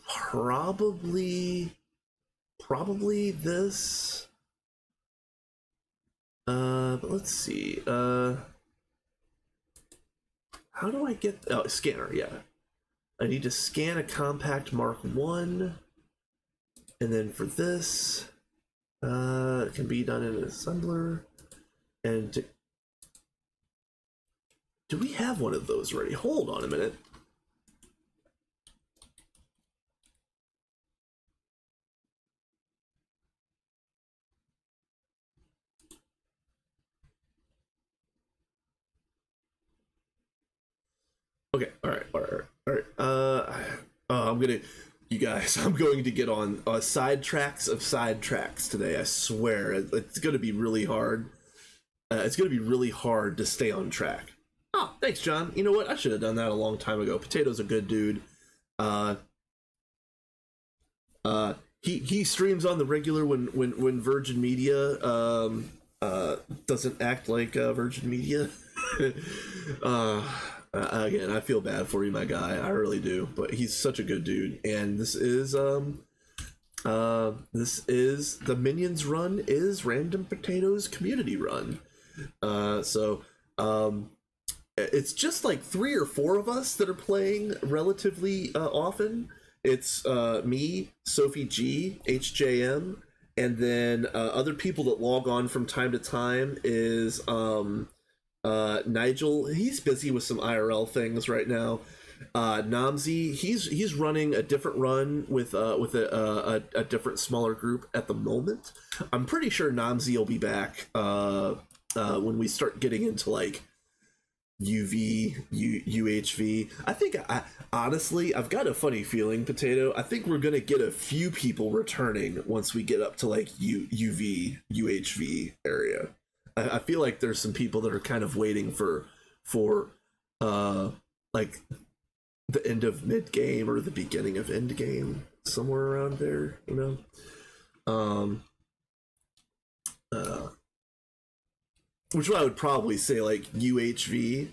probably this. But let's see. How do I get scanner? Yeah, I need to scan a compact Mark 1, and then for this, it can be done in an assembler. And do we have one of those ready? Hold on a minute. Okay, all right. You guys, I'm going to get on sidetracks of sidetracks today. I swear, it's going to be really hard. It's going to be really hard to stay on track. Oh, thanks, John. You know what? I should have done that a long time ago. Potato's a good dude. He streams on the regular when Virgin Media doesn't act like Virgin Media. Again, I feel bad for you, my guy. I really do. But he's such a good dude. And this is the Minions run is Random Potatoes community run. It's just like 3 or 4 of us that are playing relatively often. It's me, Sophie G, HJM, and then other people that log on from time to time is Nigel. He's busy with some IRL things right now. Namzi, he's running a different run with a different smaller group at the moment. I'm pretty sure Namzi will be back when we start getting into like UHV. I think honestly, I've got a funny feeling, Potato. I think we're gonna get a few people returning once we get up to like UHV area. I feel like there's some people that are kind of waiting for like the end of mid game or the beginning of end game, somewhere around there, you know. Which I would probably say like UHV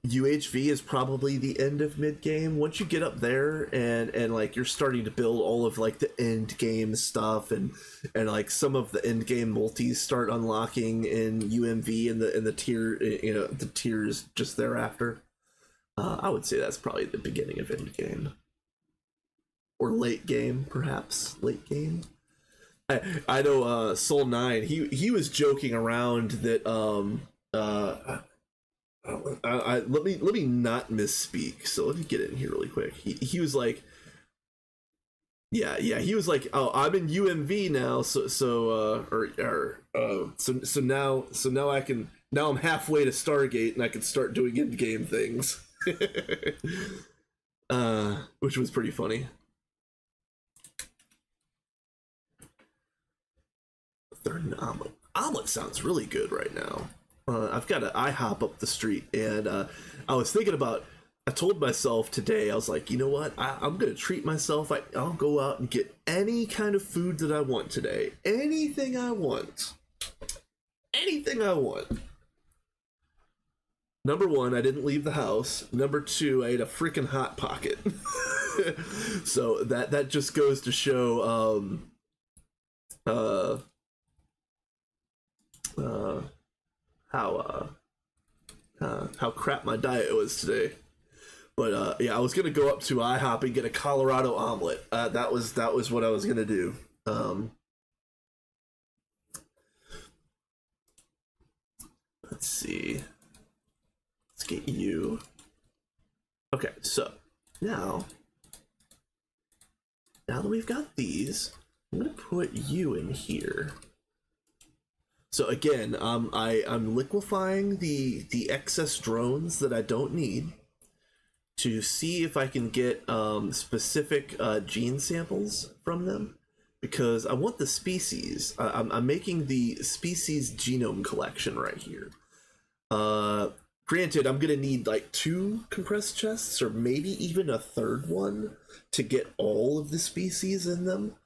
is probably the end of mid game. Once you get up there and like you're starting to build all of like the end game stuff and like some of the end game multis start unlocking in UMV and the tier, you know, the tiers just thereafter. I would say that's probably the beginning of end game or late game, perhaps late game. I know Soul 9, he was joking around that let me not misspeak. So let me get in here really quick. He was like, yeah, he was like, oh, I'm in UMV now, so now I can, now I'm halfway to Stargate and I can start doing in game things. Which was pretty funny. Third omelet. Omelet sounds really good right now. I've got an IHOP up the street, and I was thinking about. I told myself today, I was like, you know what? I'm gonna treat myself. I'll go out and get any kind of food that I want today. Anything I want. Anything I want. Number 1, I didn't leave the house. Number 2, I ate a freaking Hot Pocket. So that just goes to show how crap my diet was today. But yeah, I was gonna go up to IHOP and get a Colorado omelet. That was what I was gonna do. Let's see. Let's get you. Okay, so now that we've got these, I'm gonna put you in here. So again, I'm liquefying the excess drones that I don't need to see if I can get specific gene samples from them, because I want the species. I'm making the species genome collection right here. Granted, I'm gonna need like 2 compressed chests or maybe even a 3rd one to get all of the species in them.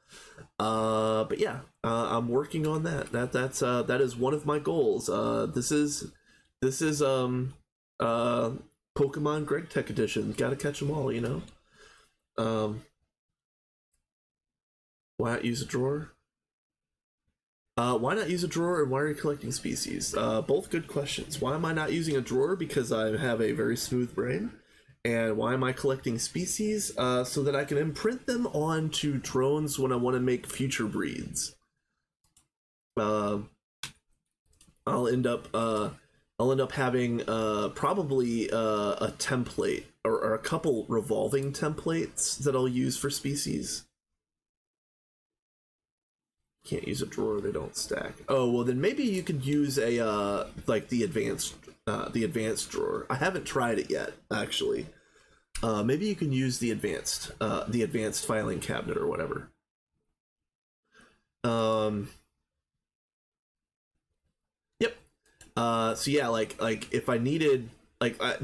But yeah, I'm working on that. That is one of my goals. This is Pokemon Greg Tech Edition. Gotta catch them all, you know. Why not use a drawer? Why not use a drawer, and why are you collecting species? Both good questions. Why am I not using a drawer? Because I have a very smooth brain. And why am I collecting species? So that I can imprint them onto drones when I want to make future breeds. I'll end up having probably a template or a couple revolving templates that I'll use for species. Can't use a drawer, they don't stack. Oh, well then maybe you could use a like the advanced drawer. I haven't tried it yet, actually. Maybe you can use the advanced filing cabinet or whatever. Yep. So yeah, like if I needed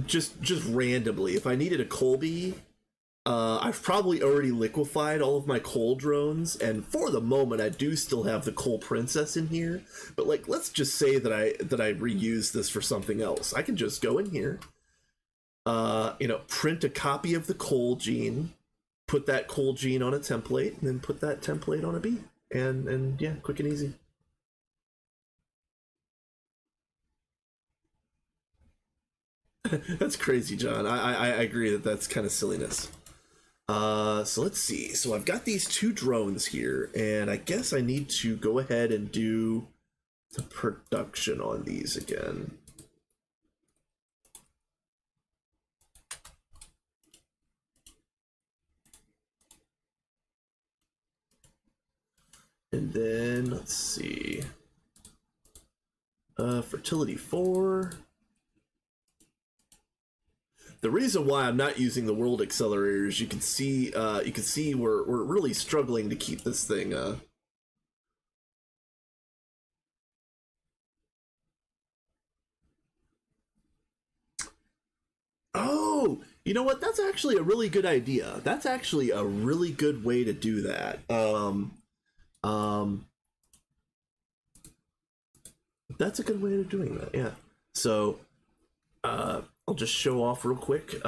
just randomly, if I needed a Colby, I've probably already liquefied all of my coal drones, and for the moment I do still have the coal princess in here, but like let's just say that I reuse this for something else. I can just go in here, you know, print a copy of the coal gene, put that coal gene on a template, and then put that template on a bee, and yeah, quick and easy. That's crazy, John. I agree that that's kind of silliness. So let's see. So I've got these two drones here, and I guess I need to go ahead and do the production on these again. And then let's see. Fertility 4. The reason why I'm not using the world accelerator is you can see we're really struggling to keep this thing Oh, you know what? That's actually a really good idea. That's actually a really good way to do that. That's a good way of doing that, yeah. So I'll just show off real quick.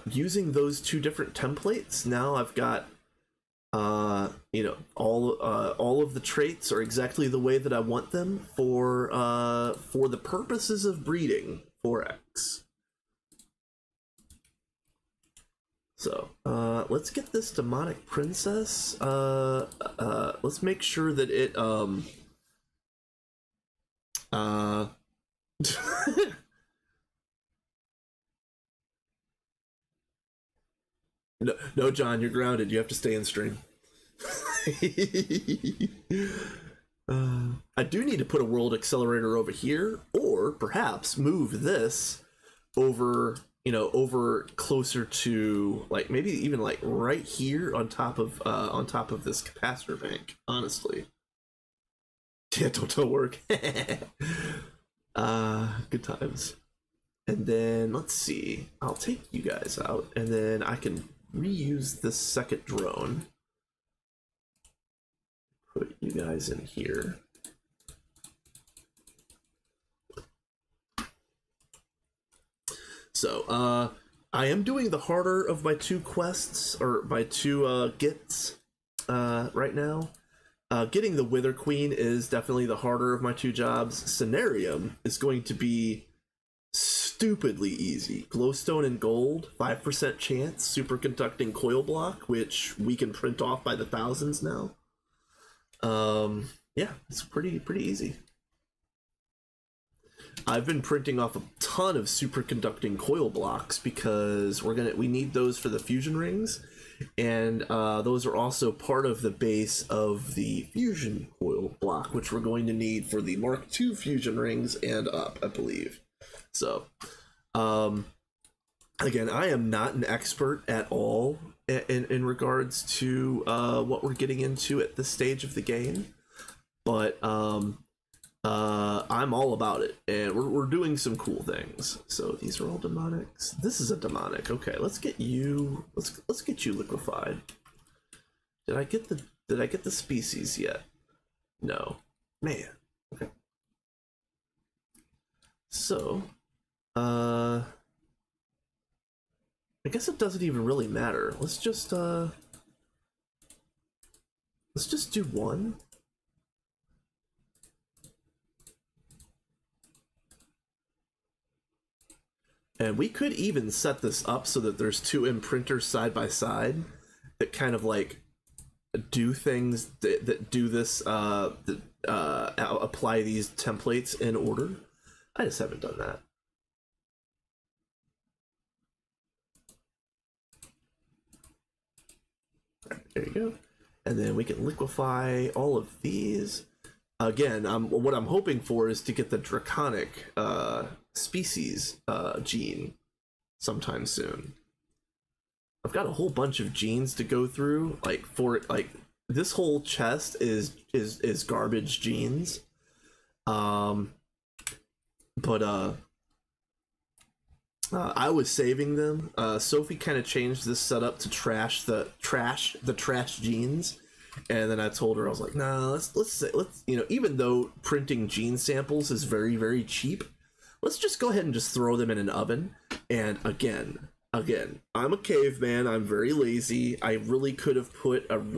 Using those two different templates, now I've got you know, all of the traits are exactly the way that I want them for the purposes of breeding 4X. So let's get this demonic princess. Let's make sure that it no, John, you're grounded. You have to stay in stream. I do need to put a world accelerator over here, or perhaps move this over, you know, over closer to like maybe even like right here on top of this capacitor bank. Honestly, yeah, don't work. Good times. And then let's see. I'll take you guys out, and then I can reuse this second drone. Put you guys in here. So, I am doing the harder of my two quests, or my two gets right now. Getting the Wither Queen is definitely the harder of my two jobs. Cenarium is going to be stupidly easy. Glowstone and gold, 5% chance, superconducting coil block, which we can print off by the thousands now. Yeah, it's pretty easy. I've been printing off a ton of superconducting coil blocks because we need those for the fusion rings, and those are also part of the base of the fusion coil block, which we're going to need for the Mark II fusion rings and up, I believe. So, again, I am not an expert at all in regards to what we're getting into at this stage of the game, but I'm all about it, and we're doing some cool things. So these are all demonics. This is a demonic. Okay, let's get you. Let's get you liquefied. Did I get the species yet? No, man. Okay. So, I guess it doesn't even really matter. Let's just do one. And we could even set this up so that there's two imprinters side by side that kind of like do things that do this, apply these templates in order. I just haven't done that. Right, there you go. And then we can liquefy all of these. Again, what I'm hoping for is to get the draconic species gene sometime soon. I've got a whole bunch of genes to go through. Like this whole chest is garbage genes. But I was saving them. Sophie kind of changed this setup to trash the trash genes, and then I told her, I was like, nah, let's you know, even though printing gene samples is very, very cheap, let's just go ahead and just throw them in an oven. And again, I'm a caveman. I'm very lazy. I really could have put an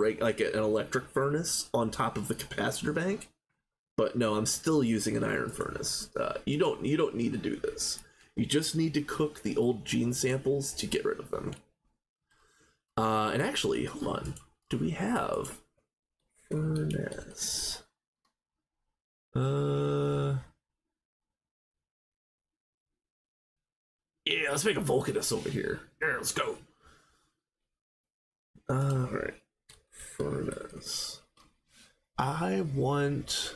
electric furnace on top of the capacitor bank, but no, I'm still using an iron furnace. You don't need to do this. You just need to cook the old gene samples to get rid of them. And actually, hold on. Do we have furnace? Yeah, let's make a Vulcanus over here. Yeah, let's go. Alright. Furnace. I want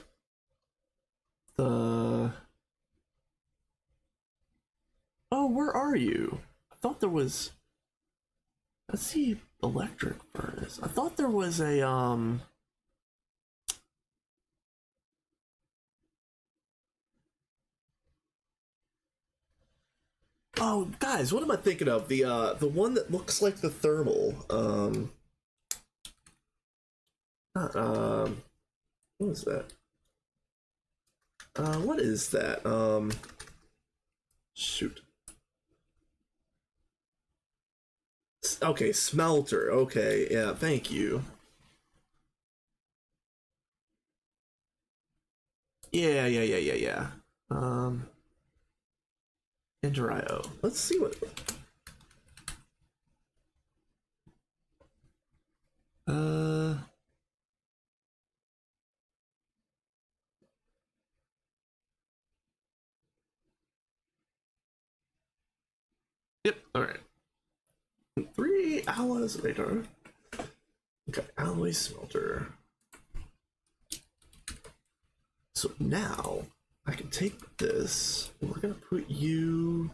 the... Oh, where are you? I thought there was... Let's see, electric furnace. I thought there was a, Oh, guys, what am I thinking of? The one that looks like the thermal. What is that? What is that? Shoot. Okay, smelter. Okay, yeah, thank you. Yeah. Enter IO. Let's see what. Yep. All right. 3 hours later. Okay, alloy smelter. So now I can take this. We're gonna put you.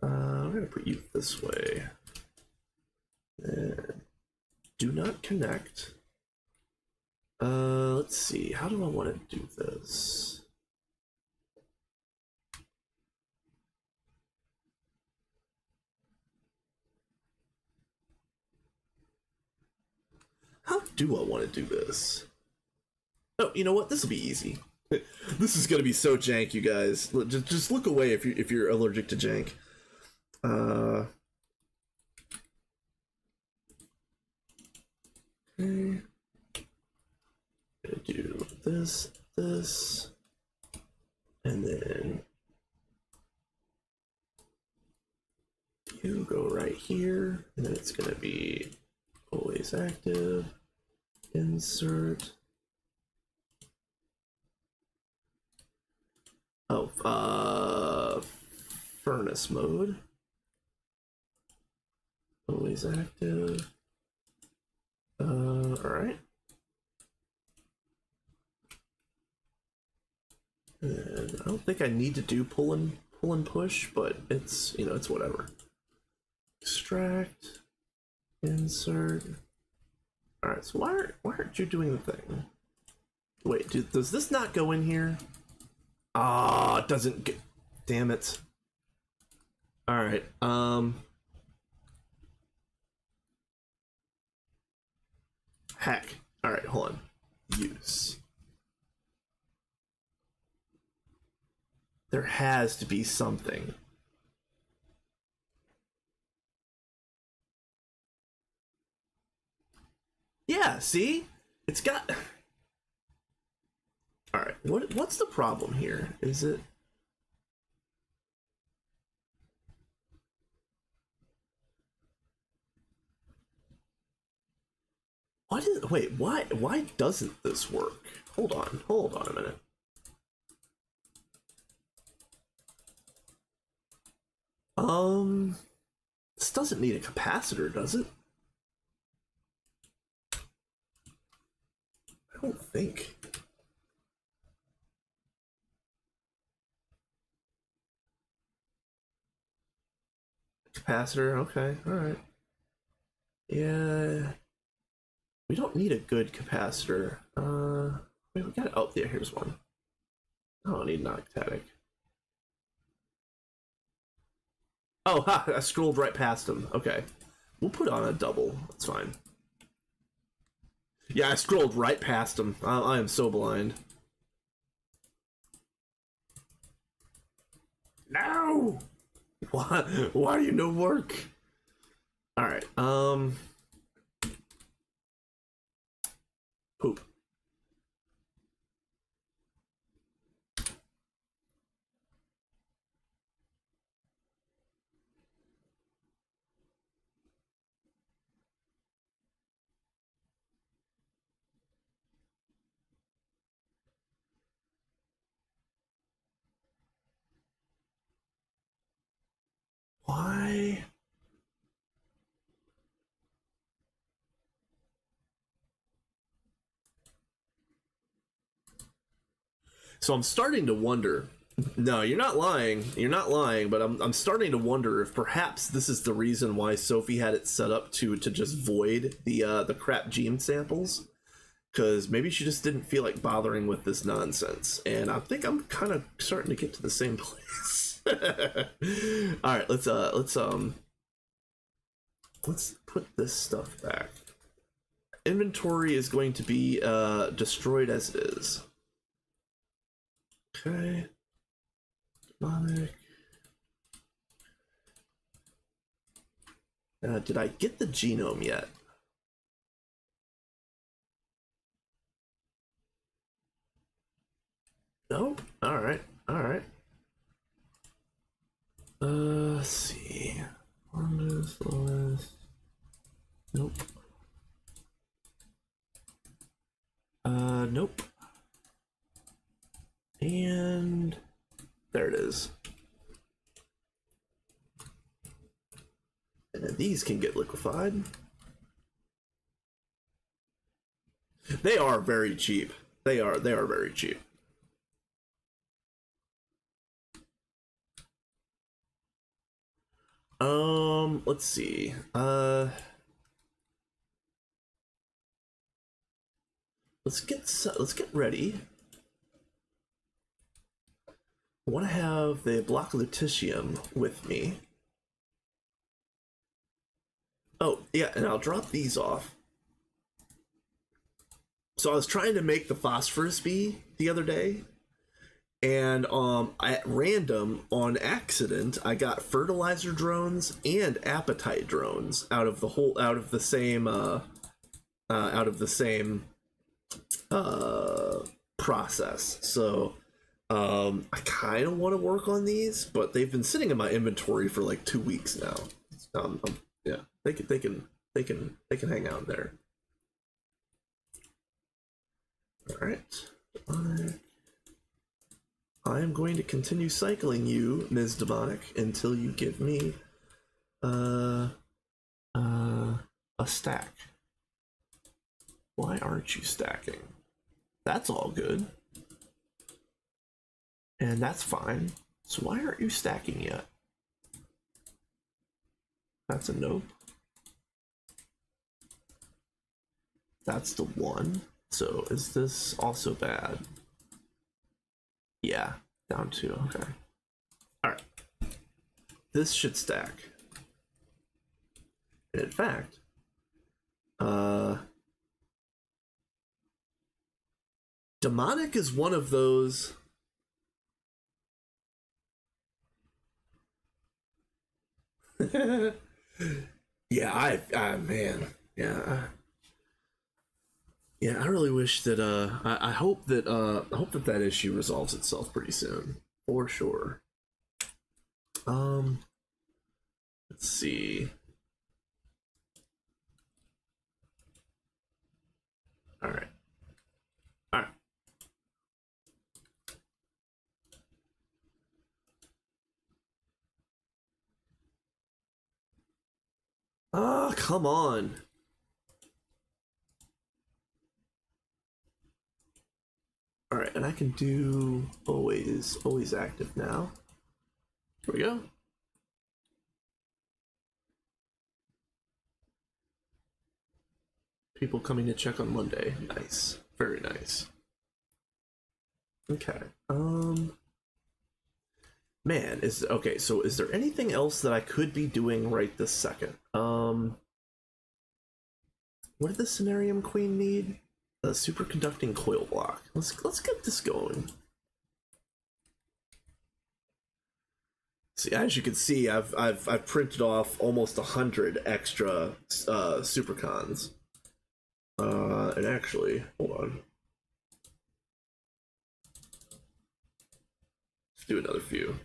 We're gonna put you this way. And do not connect. Let's see. How do I want to do this? How do I want to do this? Oh, you know what? This will be easy. This is gonna be so jank, you guys. Just look away if you're allergic to jank. Okay. Gonna do this, and then you go right here, and then it's gonna be always active. Insert. Oh, furnace mode. Always active. Alright. And I don't think I need to do pull and push, but it's, you know, it's whatever. Extract. Insert. Alright, so why aren't you doing the thing? Wait, does this not go in here? Ah, it doesn't get... Damn it. Alright, Heck. Alright, hold on. Use. There has to be something. Yeah, see? It's got... Alright, what's the problem here? Is it... Wait, why doesn't this work? Hold on a minute. Um, this doesn't need a capacitor, does it? I don't think. Capacitor, okay, alright. Yeah. We don't need a good capacitor. Wait, we got it. Oh, yeah, here's one. I don't need non-octatic. Oh, ha! I scrolled right past him. Okay. We'll put on a double. That's fine. Yeah, I scrolled right past him. I am so blind. No! Why do you no work? Alright, poop. Why? So I'm starting to wonder. No, you're not lying. You're not lying, but I'm starting to wonder if perhaps this is the reason why Sophie had it set up to just void the crap gene samples. Because maybe she just didn't feel like bothering with this nonsense, and I think I'm kind of starting to get to the same place. All right, let's put this stuff back. Inventory is going to be destroyed as it is. Okay. Demonic. Did I get the genome yet? Nope. All right. All right. Let's see. Longest, lowest. Nope. Nope. And there it is. And then these can get liquefied. They are very cheap. They are very cheap. Let's see. Let's get ready. I want to have the block of lutetium with me. Oh, yeah, and I'll drop these off. So I was trying to make the phosphorus bee the other day, and at random, on accident, I got fertilizer drones and appetite drones out of the same process. So I kind of want to work on these, but they've been sitting in my inventory for like 2 weeks now. Yeah, they can hang out there. All right. I am going to continue cycling you, Ms. Demonic, until you give me a stack. Why aren't you stacking? That's all good. And that's fine. So why aren't you stacking yet? That's a nope. That's the one. So is this also bad? Yeah, down 2, okay. Alright. This should stack. And in fact, Demonic is one of those. Yeah, man, yeah. Yeah, I really wish that I hope that that issue resolves itself pretty soon, for sure. Let's see. All right. All right. come on. All right, and I can do always active now. Here we go. People coming to check on Monday. Nice. Very nice. Okay. Man, okay, so is there anything else that I could be doing right this second? What did the Cenarium Queen need? A superconducting coil block. Let's get this going. See, as you can see, I've printed off almost 100 extra supercons. And actually, hold on. Let's do another few.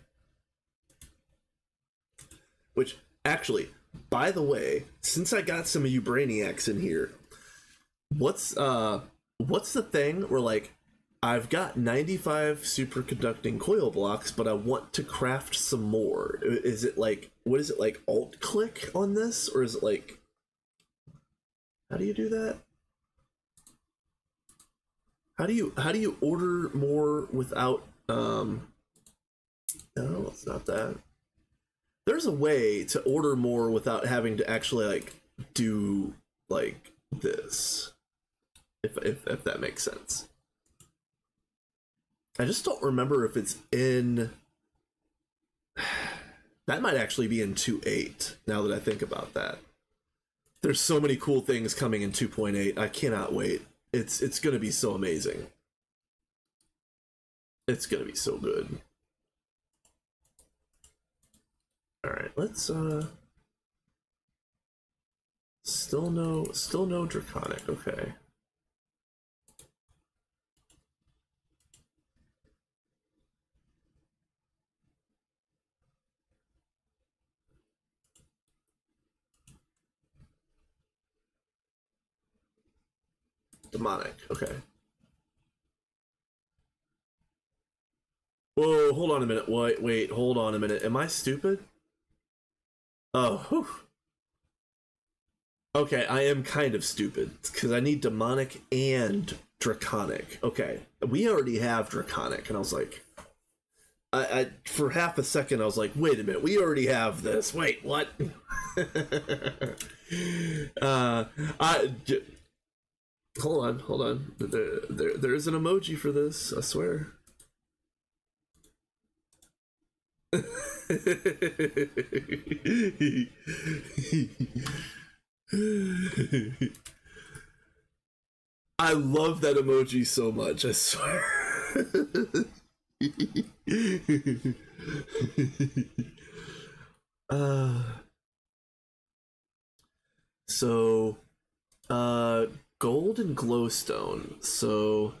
Which, actually, by the way, since I got some of you brainiacs in here, what's the thing where, like, I've got 95 superconducting coil blocks, but I want to craft some more? Is it like, what is it, like alt click on this, or is it like, how do you do that? How do you order more without no, it's not that. There's a way to order more without having to actually like do like this, if that makes sense. I just don't remember if it's in. That might actually be in 2.8 now that I think about that. There's so many cool things coming in 2.8. I cannot wait. It's gonna be so amazing. It's gonna be so good. All right, let's still no draconic. Okay. Demonic. Okay. Whoa, hold on a minute. Wait, hold on a minute. Am I stupid? Oh, whew. Okay, I am kind of stupid because I need demonic and draconic. Okay, we already have draconic, and I was like, I for half a second I was like, wait a minute, we already have this. Wait, what? Hold on. There's an emoji for this. I swear. I love that emoji so much, I swear. So gold and glowstone. So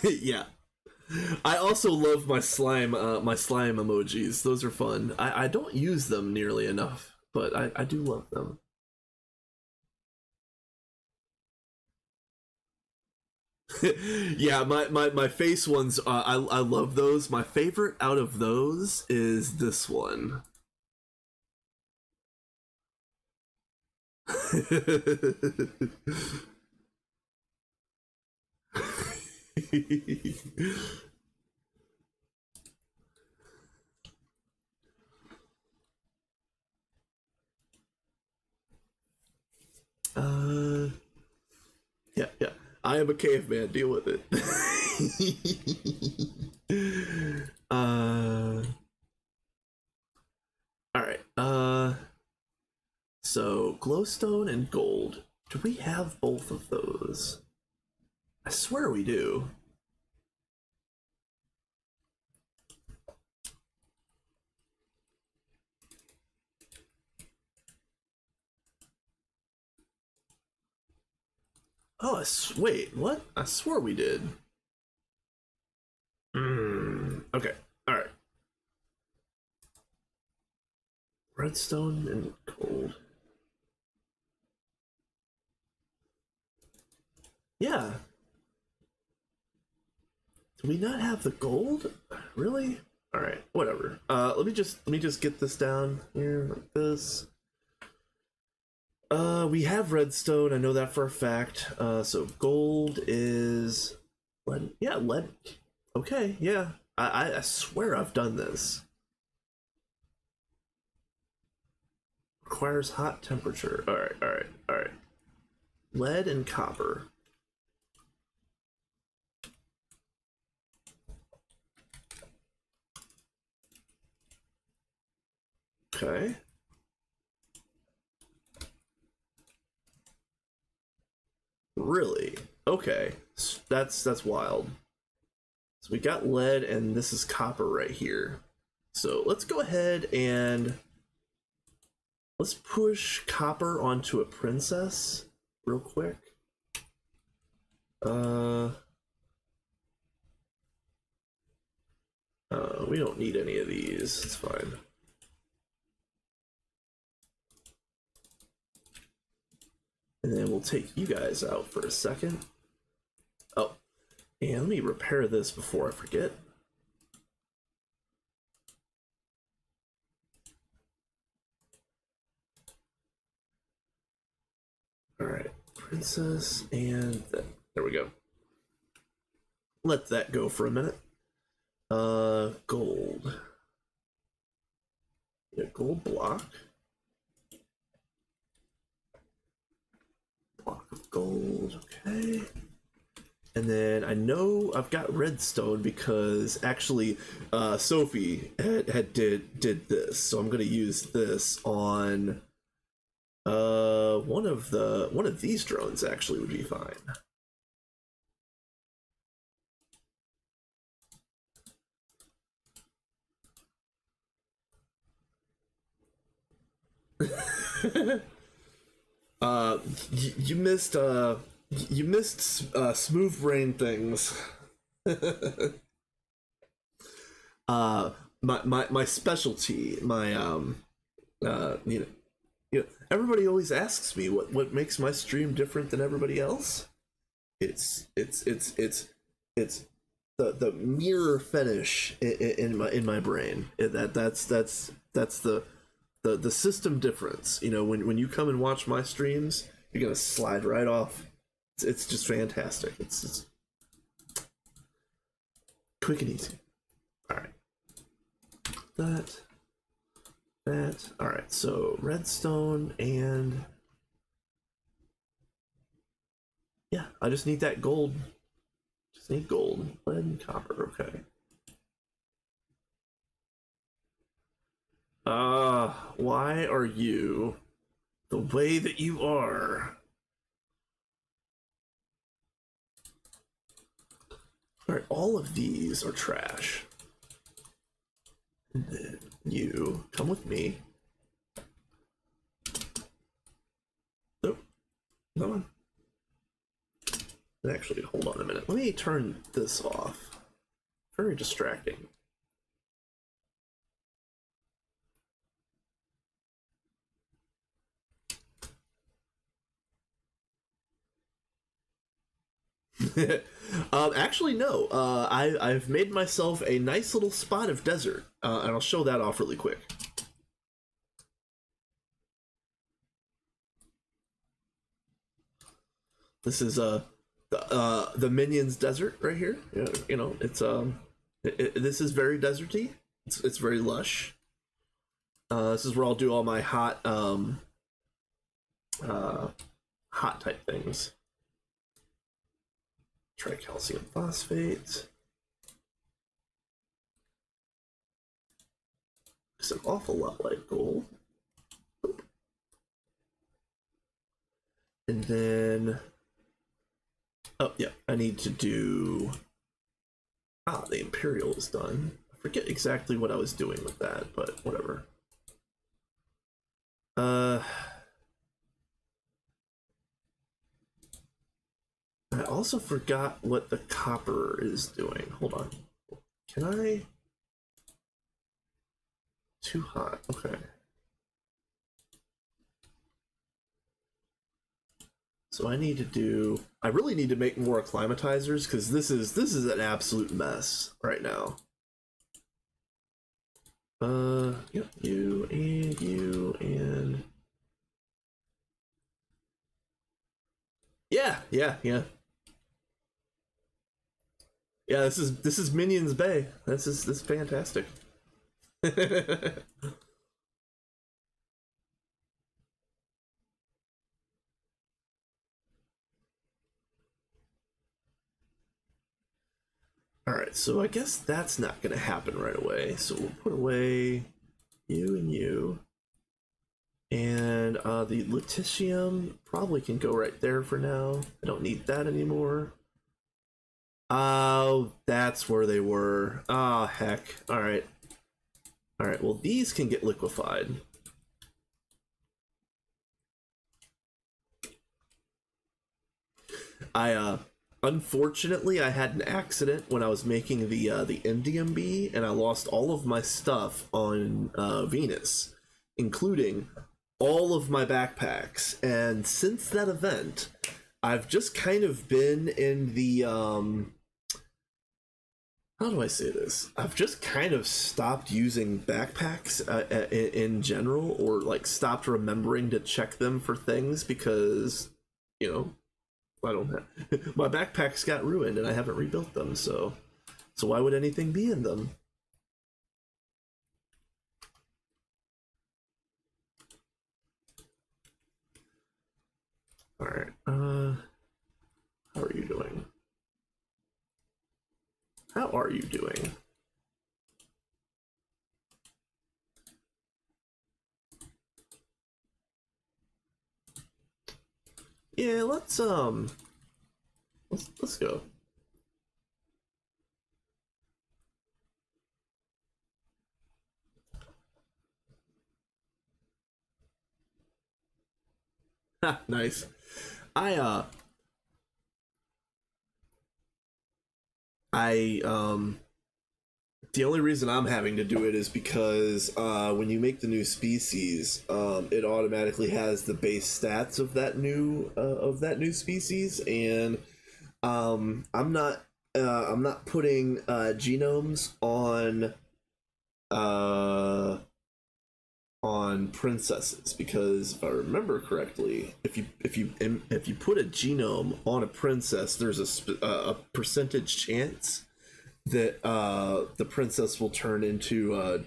yeah. I also love my slime emojis. Those are fun. I don't use them nearly enough, but I do love them. Yeah, my face ones, I love those. My favorite out of those is this one. Yeah. I am a caveman. Deal with it. All right. So glowstone and gold. Do we have both of those? I swear we do. Oh, wait, what? I swore we did. Okay, alright. Redstone and gold. Yeah. Do we not have the gold? Really? Alright, whatever. Let me just get this down here like this. We have redstone. I know that for a fact. So gold is lead. Yeah, lead. Okay, yeah. I swear I've done this. Requires hot temperature. All right, all right, all right. Lead and copper. Okay. Really? Okay. That's wild. So we got lead and this is copper right here. So let's go ahead and let's push copper onto a princess real quick. We don't need any of these. It's fine. And then we'll take you guys out for a second. Oh, and let me repair this before I forget. All right, princess, and there we go. Let that go for a minute. Gold. Yeah, gold block. Block of gold, okay. And then I know I've got redstone because actually Sophie did this, so I'm gonna use this on one of these drones actually would be fine. You missed smooth brain things. My specialty, my you know, everybody always asks me what makes my stream different than everybody else. It's the mirror finish in my brain. That's the system difference. You know, when you come and watch my streams, you're gonna slide right off. It's just fantastic. It's quick and easy. All right, that. All right, so redstone and yeah, I just need that gold. Just need gold, lead, and copper. Okay. Why are you the way that you are? Alright, all of these are trash. And then you come with me. Nope. No one. Actually, hold on a minute. Let me turn this off. Very distracting. Actually, no. I've made myself a nice little spot of desert, and I'll show that off really quick. This is the Minions desert right here. You know, it's this is very deserty. It's very lush. This is where I'll do all my hot hot type things. Tricalcium phosphate. It's an awful lot like gold. And then, oh yeah, I need to do, the Imperial is done. I forget exactly what I was doing with that, but whatever. I also forgot what the copper is doing. Hold on. Can I? Too hot. Okay. So I need to do. I really need to make more acclimatizers because this is an absolute mess right now. Yep, you and Yeah, yeah, yeah. Yeah, this is Minions Bay. This is fantastic. Alright, so I guess that's not gonna happen right away. So we'll put away you and you. And the lutetium probably can go right there for now. I don't need that anymore. Oh, that's where they were. Ah, oh, heck. Alright. Alright, well these can get liquefied. Unfortunately I had an accident when I was making the indium bee, and I lost all of my stuff on Venus, including all of my backpacks. And since that event, I've just kind of been in the how do I say this? I've just kind of stopped using backpacks in general, or like stopped remembering to check them for things because, you know, I don't have my backpacks got ruined and I haven't rebuilt them, so why would anything be in them? All right. How are you doing? How are you doing? Yeah, let's go. Ha, nice. I uh I the only reason I'm having to do it is because when you make the new species, it automatically has the base stats of that new species, and I'm not putting genomes uh, on princesses, because if I remember correctly, if you put a genome on a princess, there's a percentage chance that the princess will turn into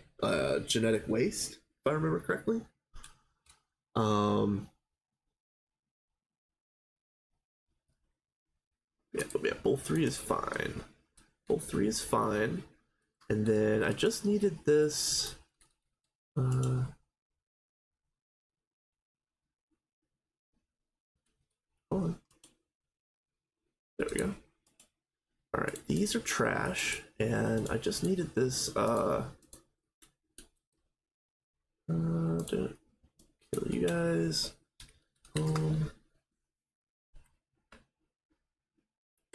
genetic waste, if I remember correctly. Um, yeah, but yeah, both three is fine. Both three is fine. And then I just needed this. Uh, hold on. There we go. All right, these are trash, and I just needed this. To kill you guys.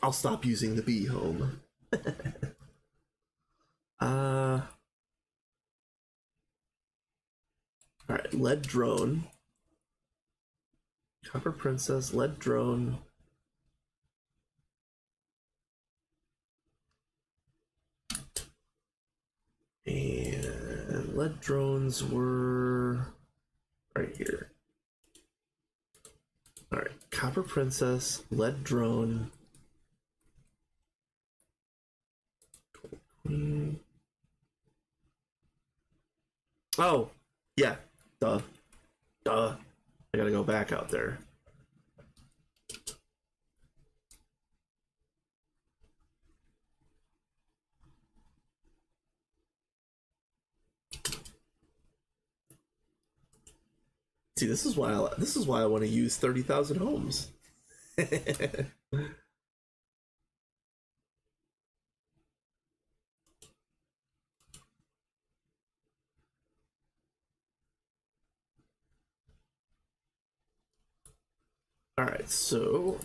I'll stop using the bee home. uh, all right, lead drone, copper princess, lead drone. And lead drones were right here. All right, copper princess, lead drone. Oh, yeah, duh, duh. I gotta go back out there. See, this is why I want to use 30,000 homes. All right, so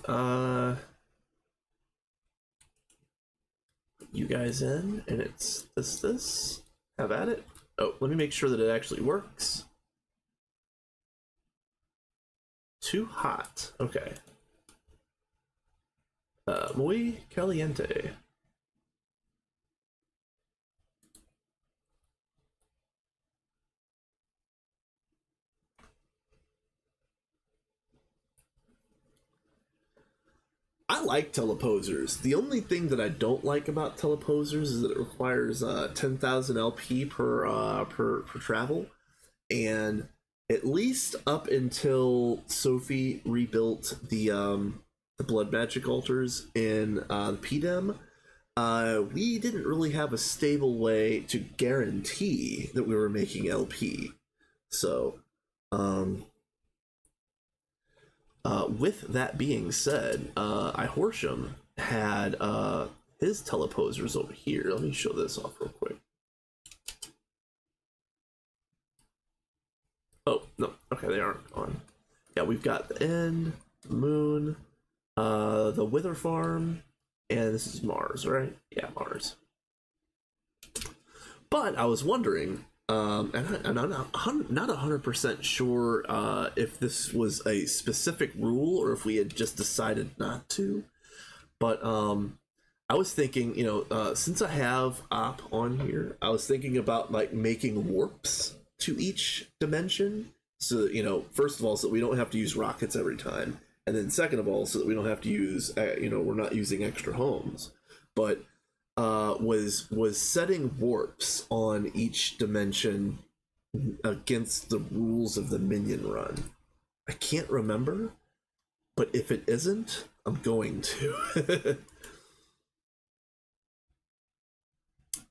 you guys in, and it's this. Have at it. Oh, let me make sure that it actually works. Too hot. Okay. Muy caliente. I like teleposers. The only thing that I don't like about teleposers is that it requires 10,000 LP per travel, and at least up until Sophie rebuilt the blood magic altars in the PDEM, we didn't really have a stable way to guarantee that we were making LP. So, with that being said, Horsham had his teleposers over here. Let me show this off real quick. Oh, no. Okay, they aren't on. Yeah, we've got the End, the Moon, the Wither Farm, and this is Mars, right? Yeah, Mars. But I was wondering, and I'm not 100% sure if this was a specific rule or if we had just decided not to. But I was thinking, since I have Op on here, I was thinking about like making warps to each dimension. So, first of all, so that we don't have to use rockets every time. And then second of all, so that we don't have to use, we're not using extra homes. But was setting warps on each dimension against the rules of the minion run. I can't remember, but if it isn't, I'm going to.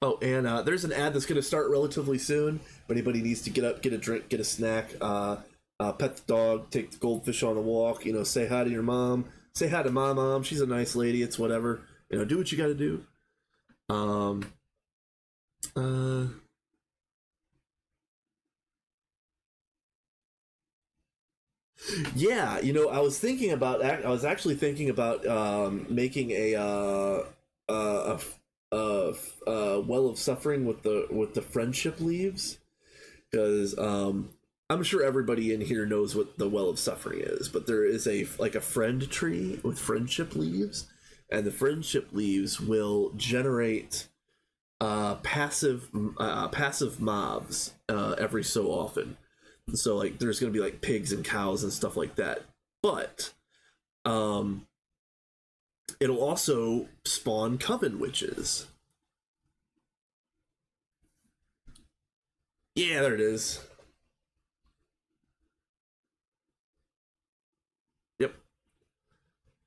Oh, and there's an ad that's going to start relatively soon. If anybody needs to get up, get a drink, get a snack, pet the dog, take the goldfish on a walk, say hi to your mom, say hi to my mom. She's a nice lady. It's whatever. Do what you got to do. Yeah, I was actually thinking about making a well of suffering with the friendship leaves, because I'm sure everybody in here knows what the well of suffering is, but there is a friend tree with friendship leaves, and the friendship leaves will generate passive mobs every so often. So like there's gonna be like pigs and cows and stuff like that, but it'll also spawn coven witches. Yeah, there it is. Yep.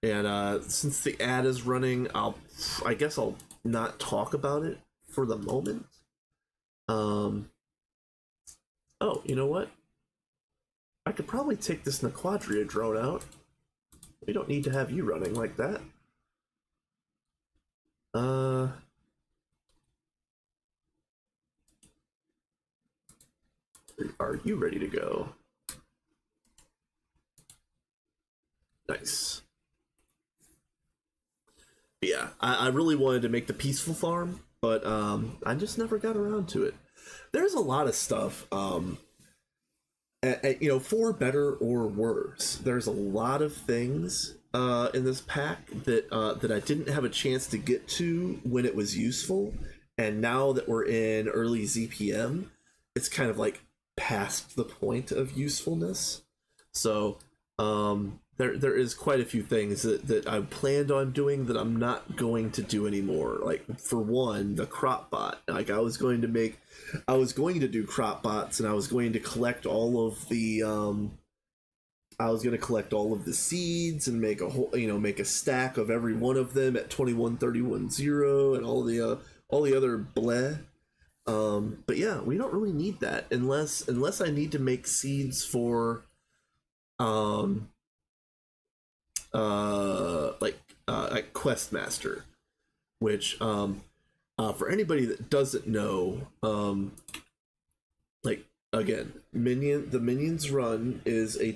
And since the ad is running, I guess I'll not talk about it for the moment. Oh, you know what? I could probably take this Naquadria drone out. We don't need to have you running like that. Are you ready to go? Nice. Yeah, I really wanted to make the peaceful farm, but I just never got around to it. There's a lot of stuff, for better or worse. There's a lot of things in this pack that I didn't have a chance to get to when it was useful, and now that we're in early ZPM, it's kind of like past the point of usefulness. So there is quite a few things that I planned on doing that I'm not going to do anymore. Like, for one, the crop bot. Like, I was going to do crop bots, and I was going to collect all of the seeds and make a whole, make a stack of every one of them at 2131.0 and all the other bleh. But yeah, we don't really need that unless I need to make seeds for like Questmaster, which for anybody that doesn't know, like, again, the Minions run is a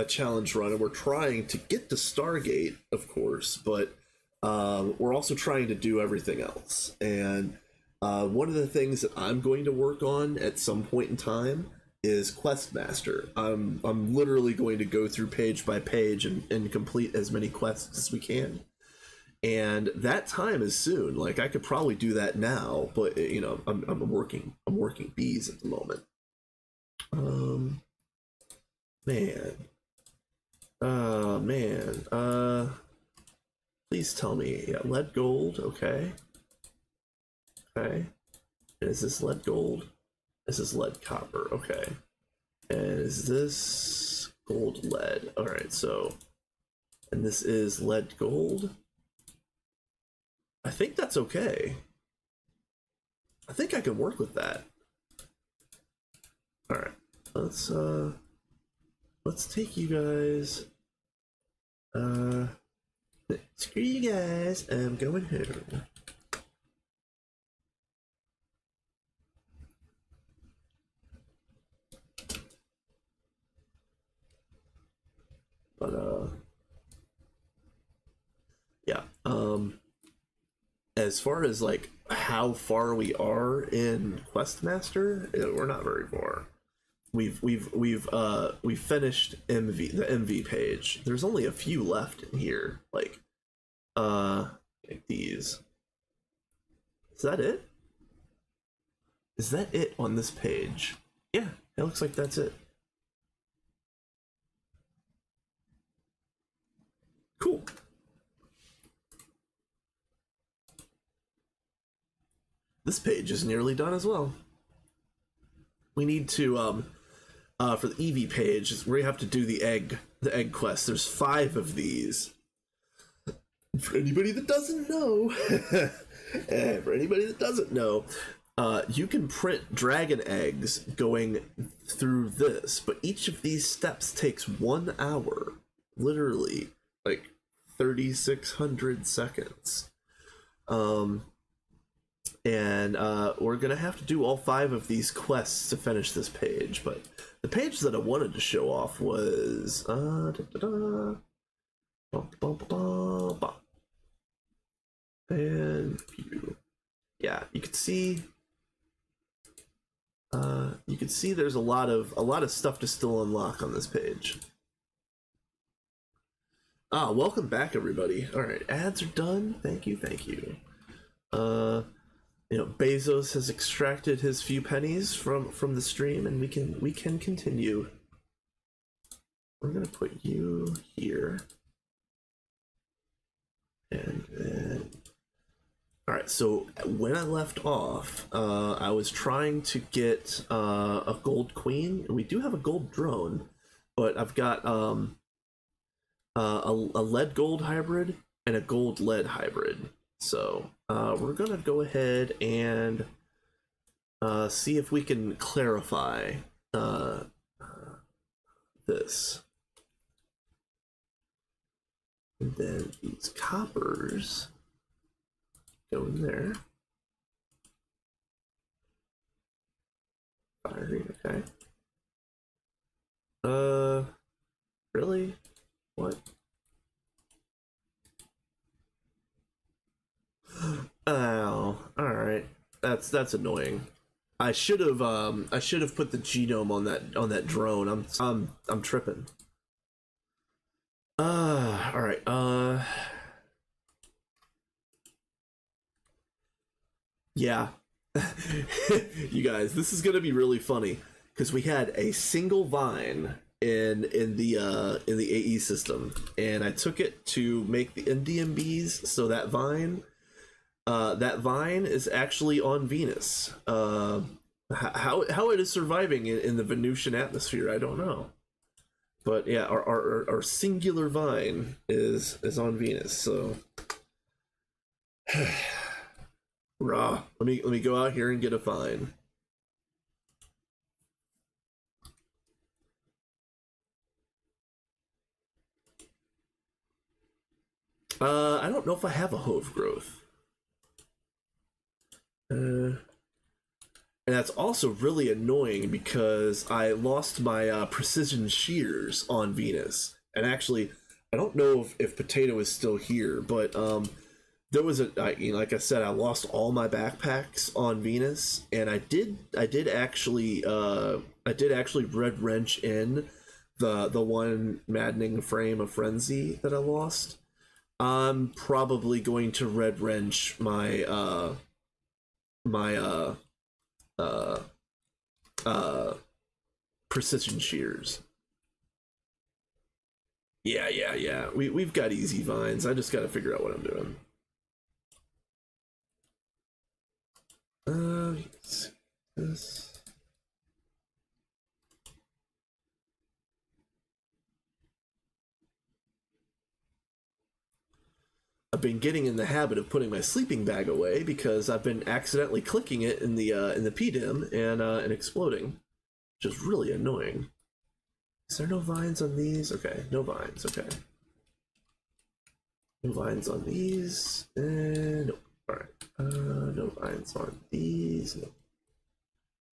challenge run, and we're trying to get to Stargate, of course, but we're also trying to do everything else. And one of the things that I'm going to work on at some point in time is Questmaster. I'm literally going to go through page by page and complete as many quests as we can. And that time is soon. Like, I could probably do that now, but I'm working bees at the moment. Man. Please tell me. Yeah, lead gold. Okay. Okay. And is this lead gold? This is lead copper. Okay. And is this gold lead? All right. So, and this is lead gold. I think that's okay. I think I can work with that. All right. Let's take you guys. Screw you guys. I'm going home. But yeah. As far as like how far we are in Questmaster, we're not very far. We've finished the MV page. There's only a few left in here. Like these. Is that it? Is that it on this page? Yeah, it looks like that's it. Cool. This page is nearly done as well. We need to for the EV page, we have to do the egg quest. There's 5 of these. For anybody that doesn't know, you can print dragon eggs going through this, but each of these steps takes 1 hour, literally, like 3,600 seconds. And we're gonna have to do all 5 of these quests to finish this page, but the page that I wanted to show off was and yeah, you can see there's a lot of stuff to still unlock on this page. Welcome back, everybody. All right, ads are done. Thank you. You know, Bezos has extracted his few pennies from the stream, and we can continue. We're gonna put you here, and then all right. So when I left off, I was trying to get a gold queen. We do have a gold drone, but I've got a lead gold hybrid and a gold lead hybrid. So we're gonna go ahead and see if we can clarify this. And then these coppers go in there. Fiery, okay. Really? What? Oh, all right. That's annoying. I should have put the genome on that drone. I'm tripping. All right. Yeah. You guys, this is gonna be really funny because we had a single vine in the AE system, and I took it to make the NDMBs. So that vine is actually on Venus. How it is surviving in the Venusian atmosphere, I don't know. But yeah, our singular vine is on Venus. So, rah. Let me go out here and get a vine. I don't know if I have a hove growth. And that's also really annoying because I lost my precision shears on Venus. And actually, I don't know if Potato is still here, but there was like I said, I lost all my backpacks on Venus, and I did actually red wrench in the one maddening frame of frenzy that I lost. I'm probably going to red wrench my precision shears. Yeah. We've got easy vines. I just got to figure out what I'm doing. Let's see this. I've been getting in the habit of putting my sleeping bag away because I've been accidentally clicking it in the PDIM and exploding, which is really annoying. Is there no vines on these? Okay, no vines. Okay, no vines on these. And nope. All right, no vines on these. Nope.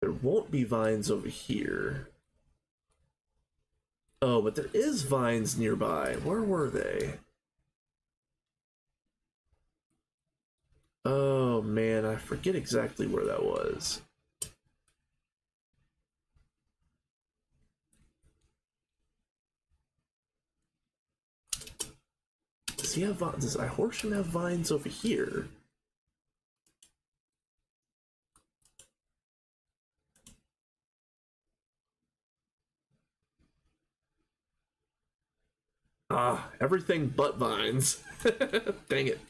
There won't be vines over here. Oh, but there is vines nearby. Where were they? Oh man, I forget exactly where that was. Does he have vines? Does Ihorsham have vines over here? Ah, everything but vines. Dang it.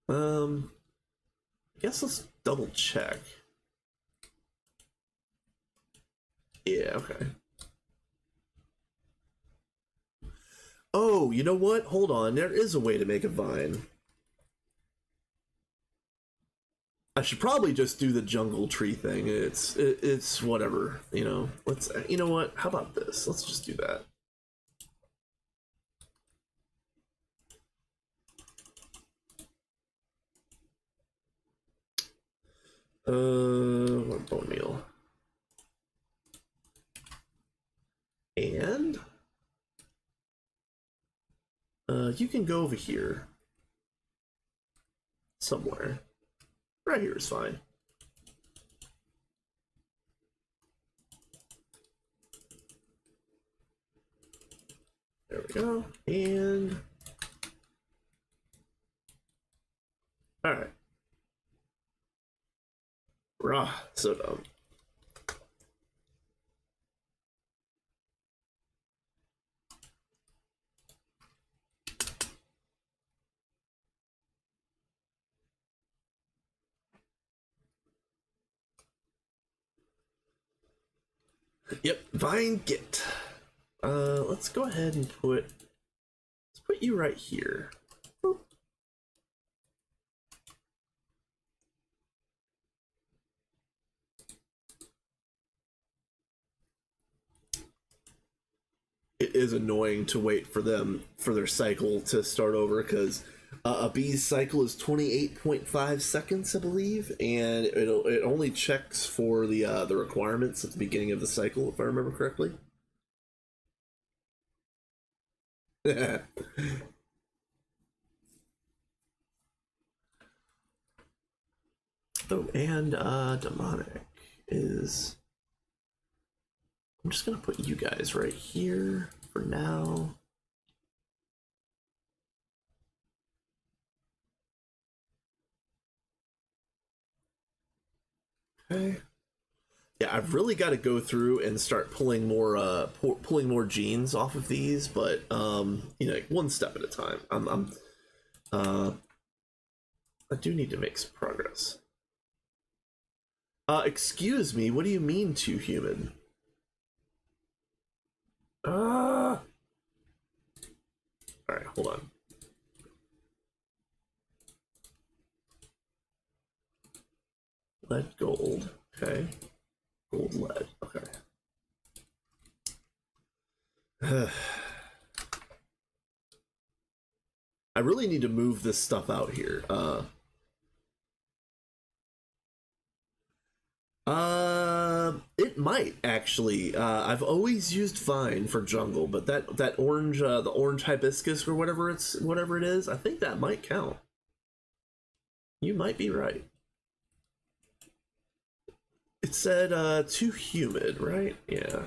I guess let's double check. Yeah, okay. Oh, you know what? Hold on. There is a way to make a vine. I should probably just do the jungle tree thing. It's whatever, you know. You know what? How about this? Let's just do that. What bone meal? And you can go over here somewhere. Right here is fine. There we go. And all right. Rah, so dumb. Yep, vine get. Let's go ahead and let's put you right here. Boop. It is annoying to wait for their cycle to start over because a bee's cycle is 28.5 seconds, I believe, and it only checks for the requirements at the beginning of the cycle, if I remember correctly. Oh, and demonic is. I'm just gonna put you guys right here for now. Okay. Yeah, I've really got to go through and start pulling more genes off of these, but you know, one step at a time. Uh, I do need to make some progress. Excuse me, what do you mean too human? All right, hold on. Lead gold, okay. Gold lead, okay. I really need to move this stuff out here. It might actually. I've always used vine for jungle, but that orange, the orange hibiscus or whatever it is, I think that might count. You might be right. It said too humid, right? Yeah.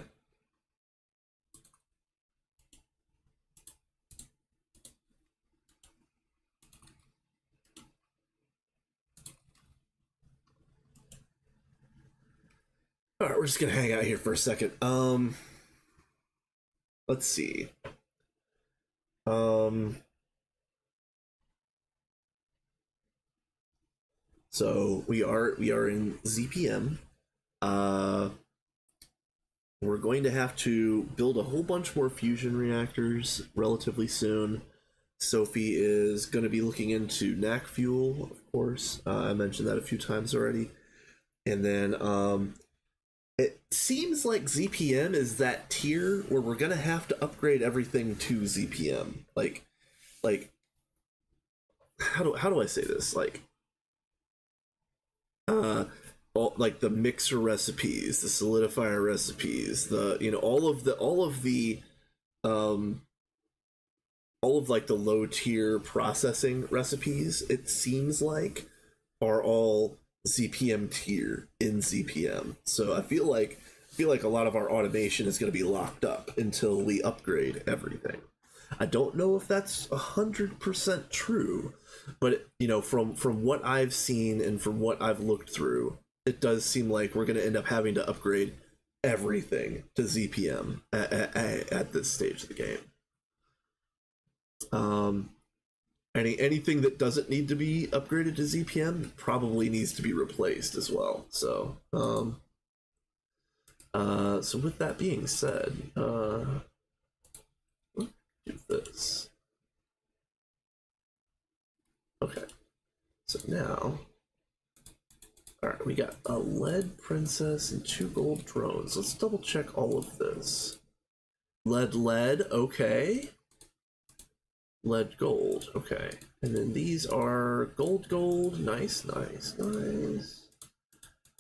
All right, we're just gonna hang out here for a second. let's see. So we are in ZPM. We're going to have to build a whole bunch more fusion reactors relatively soon. Sophie is going to be looking into NAC fuel, of course. I mentioned that a few times already. And then it seems like ZPM is that tier where we're going to have to upgrade everything to ZPM. Like how do I say this? Like the mixer recipes, the solidifier recipes, the all of like the low tier processing recipes, it seems like, are all ZPM tier in ZPM. So I feel like a lot of our automation is going to be locked up until we upgrade everything. I don't know if that's 100% true, but from what I've seen and from what I've looked through, it does seem like we're going to end up having to upgrade everything to ZPM at this stage of the game. Anything that doesn't need to be upgraded to ZPM probably needs to be replaced as well. So so with that being said, let's do this. Okay, so now, all right, we got a lead princess and 2 gold drones. Let's double check all of this. Lead, okay. Lead, gold, okay. And then these are gold, nice.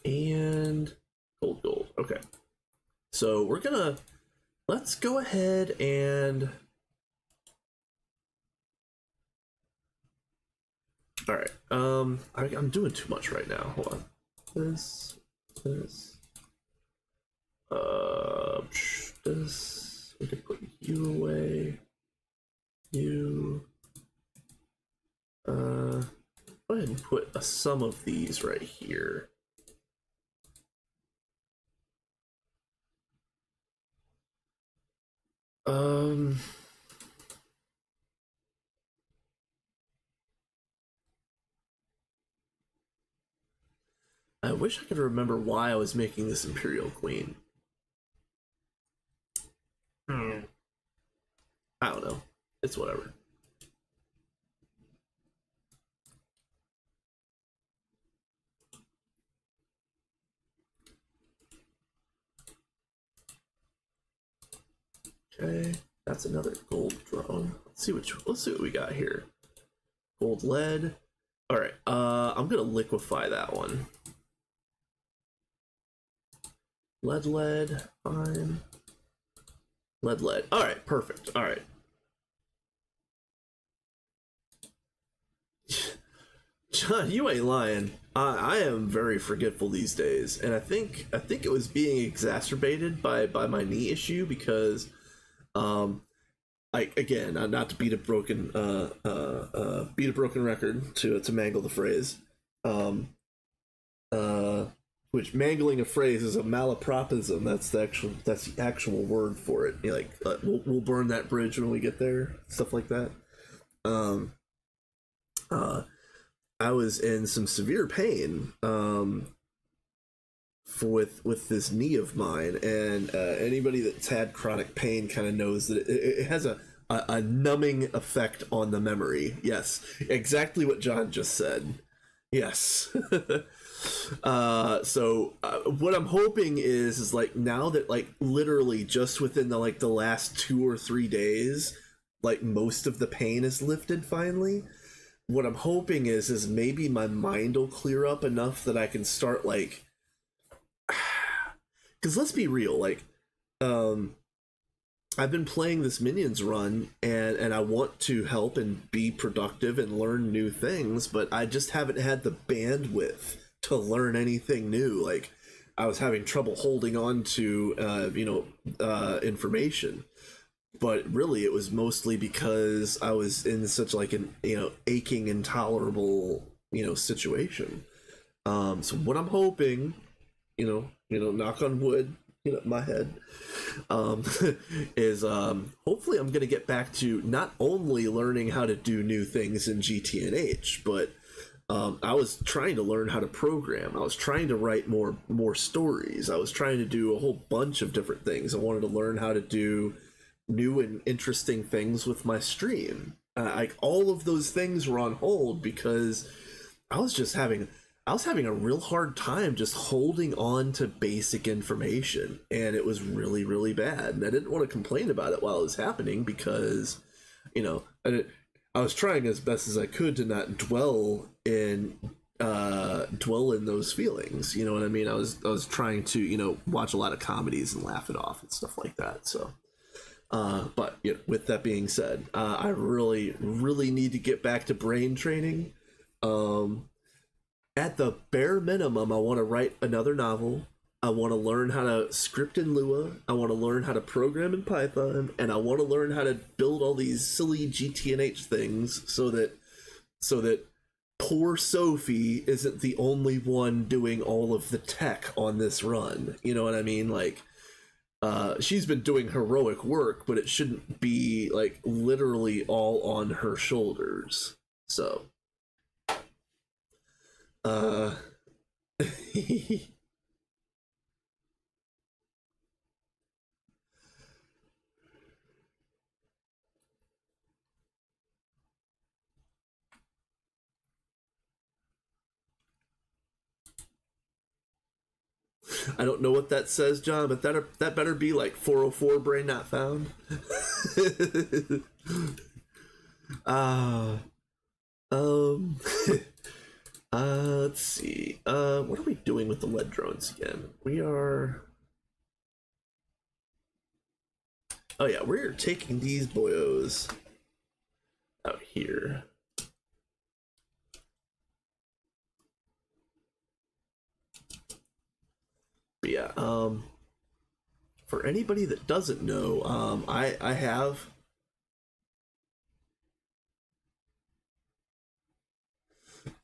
And gold, okay. So let's go ahead and, all right, I'm doing too much right now, hold on. This, we can put you away. You go ahead and put a sum of these right here. I wish I could remember why I was making this Imperial Queen. I don't know. It's whatever. Okay, that's another gold drone. Let's see what we got here. Gold, lead. All right, I'm gonna liquefy that one. Lead, fine. Lead. All right, perfect. All right. John, you ain't lying. I am very forgetful these days, and I think it was being exacerbated by my knee issue because, again, not to beat a broken record to mangle the phrase, which mangling a phrase is a malapropism. That's the actual word for it. We'll burn that bridge when we get there, stuff like that. I was in some severe pain with this knee of mine, and anybody that's had chronic pain kind of knows that it has a numbing effect on the memory. Yes, exactly what John just said. Yes. So what I'm hoping is like now that like literally just within the last 2 or 3 days, like most of the pain is lifted finally. What I'm hoping is maybe my mind will clear up enough that I can start like, because let's be real, like, I've been playing this Minions run and I want to help and be productive and learn new things, but I just haven't had the bandwidth to learn anything new. Like, I was having trouble holding on to, information. But really, it was mostly because I was in such like an aching, intolerable situation. So what I'm hoping, knock on wood, my head, um, is hopefully I'm gonna get back to not only learning how to do new things in GTNH, but I was trying to learn how to program. I was trying to write more stories. I was trying to do a whole bunch of different things. I wanted to learn how to do new and interesting things with my stream. Like all of those things were on hold because I was just having I was having a real hard time just holding on to basic information, and it was really bad. And I didn't want to complain about it while it was happening because, I was trying as best as I could to not dwell in those feelings. You know what I mean? I was trying to watch a lot of comedies and laugh it off and stuff like that. So. But with that being said, I really need to get back to brain training. At the bare minimum, I want to write another novel. I want to learn how to script in Lua. I want to learn how to program in Python, and I want to learn how to build all these silly GTNH things so that poor Sophie isn't the only one doing all of the tech on this run. You know what I mean? Like, she's been doing heroic work, but it shouldn't be like literally all on her shoulders. So, I don't know what that says, John, but that better be like 404 brain not found. uh, um, let's see. What are we doing with the lead drones again? We are. Oh yeah, we're taking these boyos out here. But yeah, for anybody that doesn't know, I have.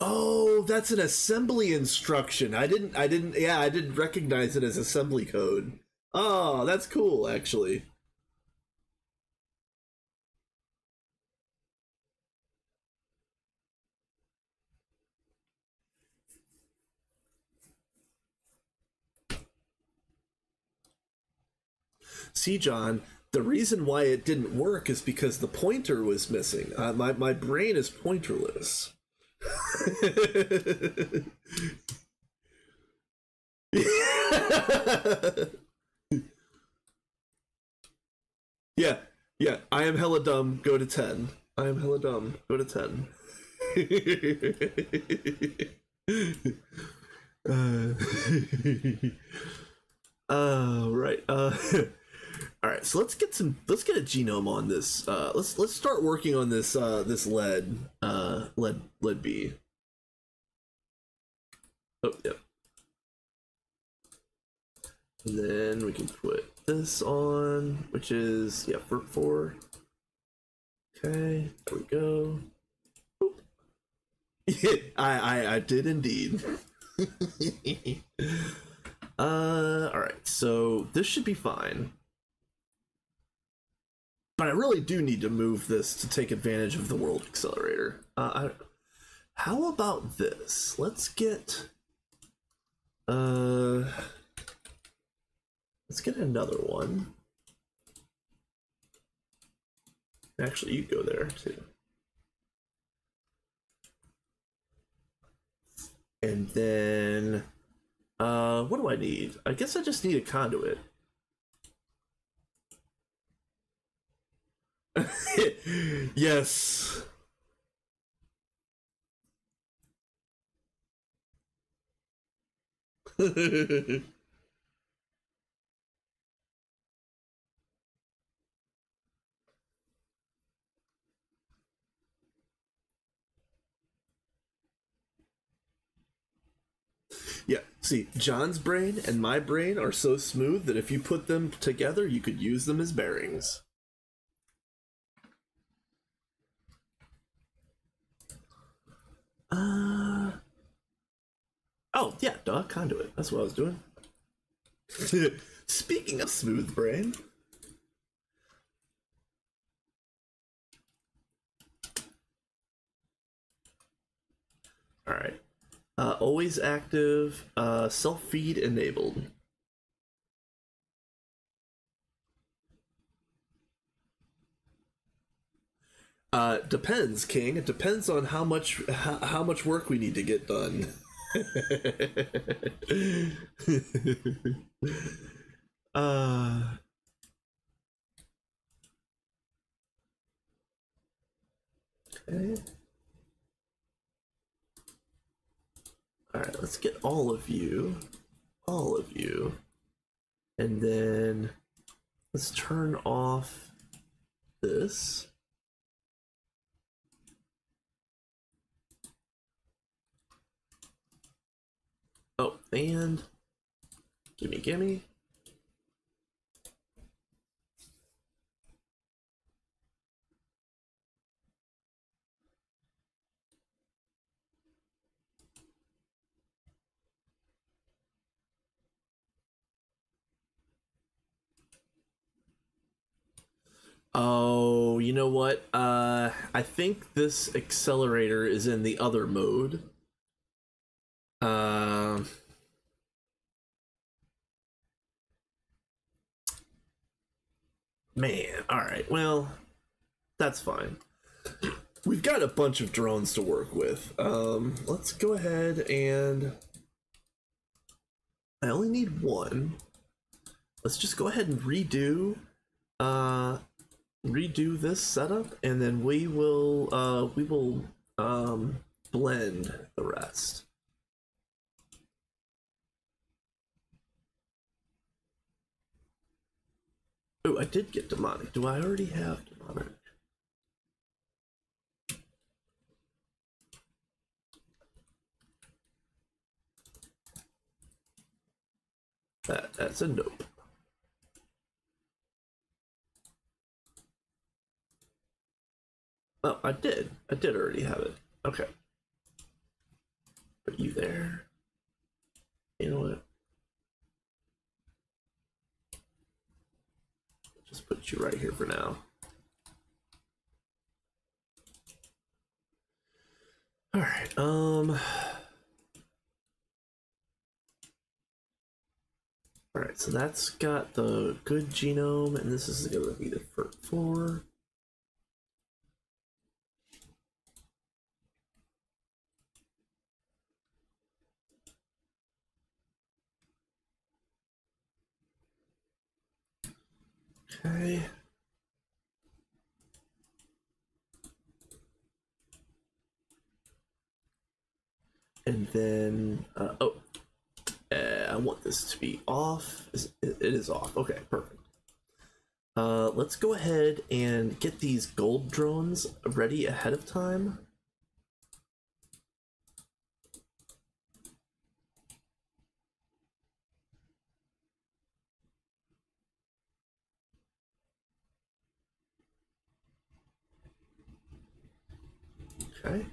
Oh, that's an assembly instruction. I didn't recognize it as assembly code. Oh, that's cool, actually. See, John, the reason why it didn't work is because the pointer was missing. My brain is pointerless. Yeah, yeah. I am hella dumb. Go to 10. I am hella dumb. Go to 10. Right. All right. So let's get a genome on this. Let's start working on this this lead B. Oh, yep. And then we can put this on, which is FERT 4. Okay, there we go. Yeah, I did indeed. All right, so this should be fine. But I really do need to move this to take advantage of the world accelerator. How about this? Let's get another one. Actually, you go there too. And then what do I need? I guess I just need a conduit. Yes. Yeah, see, John's brain and my brain are so smooth that if you put them together, you could use them as bearings. Oh, yeah, duh, conduit. That's what I was doing. Speaking of smooth brain. All right. Always active, self-feed enabled. Depends, King. It depends on how much work we need to get done. uh okay. All right, let's get all of you, and then let's turn off this. Oh, and gimme. Oh, you know what? I think this accelerator is in the other mode. Man, alright, well, that's fine. We've got a bunch of drones to work with. Let's go ahead and... I only need one. Let's just go ahead and redo this setup, and then we will blend the rest. Oh, I did get demonic. Do I already have demonic? That's a nope. Oh, I did already have it. Okay. Put you there. You know what? Just put you right here for now. All right. All right. So that's got the good genome, and this is going to be the FERT4. Okay. And then, I want this to be off. It is off. Okay, perfect. Let's go ahead and get these gold drones ready ahead of time. Okay.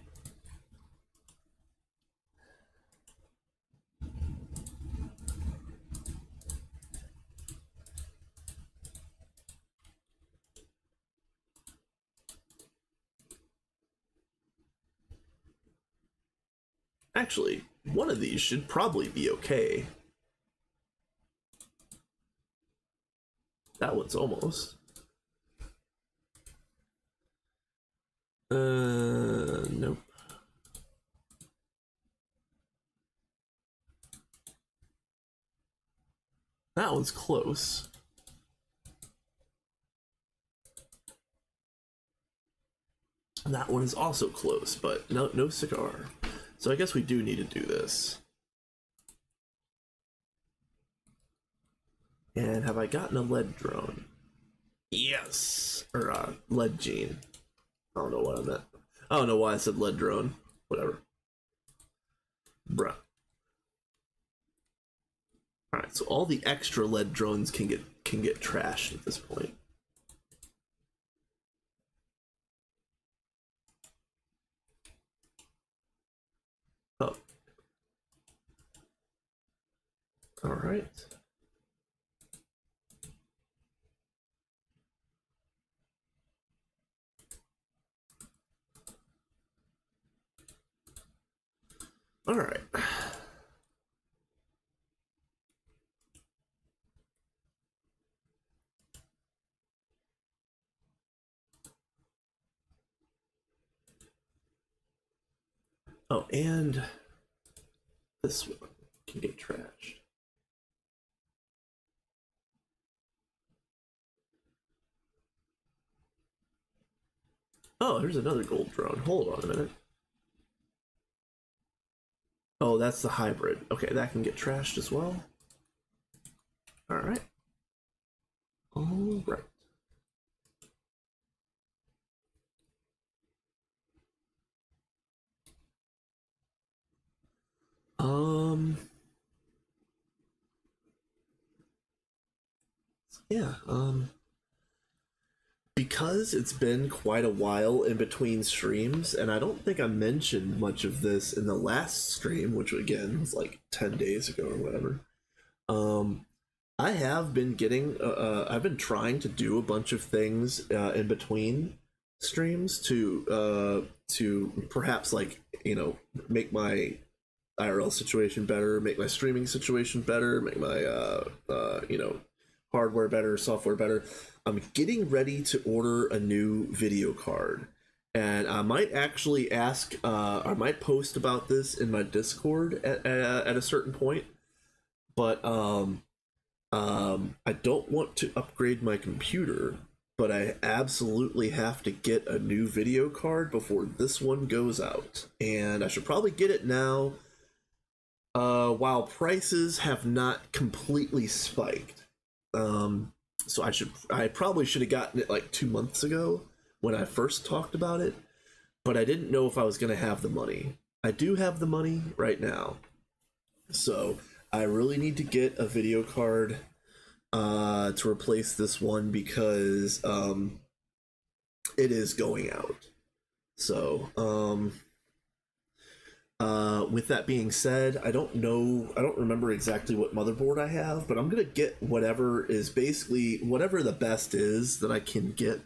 Actually, one of these should probably be okay. That one's almost. Nope. That one's close. And that one is also close, but no cigar. So I guess we do need to do this. And have I gotten a lead drone? Yes! Or lead gene. I don't know what I meant. I don't know why I said lead drone. Whatever. Bruh. Alright, so all the extra lead drones can get trashed at this point. Oh. Alright. All right. Oh, and this one can get trashed. Oh, here's another gold drone. Hold on a minute. Oh, that's the hybrid. Okay, that can get trashed as well. All right. All right. Yeah, because it's been quite a while in between streams, and I don't think I mentioned much of this in the last stream, which again was like 10 days ago or whatever. Um, I have been getting, I've been trying to do a bunch of things in between streams to perhaps like, you know, make my IRL situation better, make my streaming situation better, make my you know, hardware better, software better. I'm getting ready to order a new video card, and I might actually ask, I might post about this in my Discord at a certain point. But I don't want to upgrade my computer, but I absolutely have to get a new video card before this one goes out, and I should probably get it now. While prices have not completely spiked. So I probably should have gotten it like 2 months ago when I first talked about it, but I didn't know if I was going to have the money. I do have the money right now, so I really need to get a video card to replace this one because it is going out. So with that being said, I don't remember exactly what motherboard I have, but I'm gonna get whatever is basically whatever the best is that I can get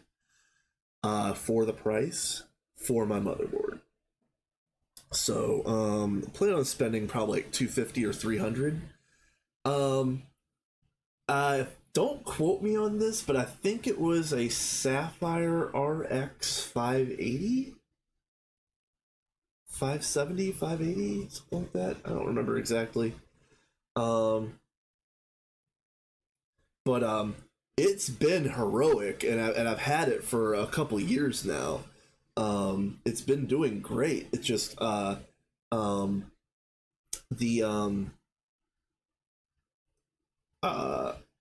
for the price for my motherboard. So plan on spending probably like 250 or 300. Don't quote me on this, but I think it was a Sapphire RX 580. 570, 580, something like that. I don't remember exactly. Um, but it's been heroic, and I've had it for a couple years now. It's been doing great. It's just the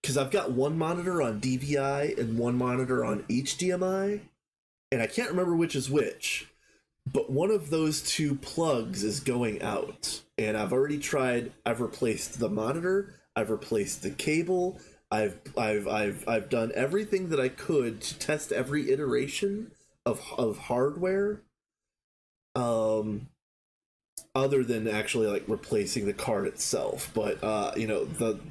because I've got one monitor on DVI and one monitor on HDMI, and I can't remember which is which. But one of those two plugs is going out, and I've already tried. I've replaced the monitor. I've replaced the cable. I've done everything that I could to test every iteration of hardware. Other than actually like replacing the card itself, but you know,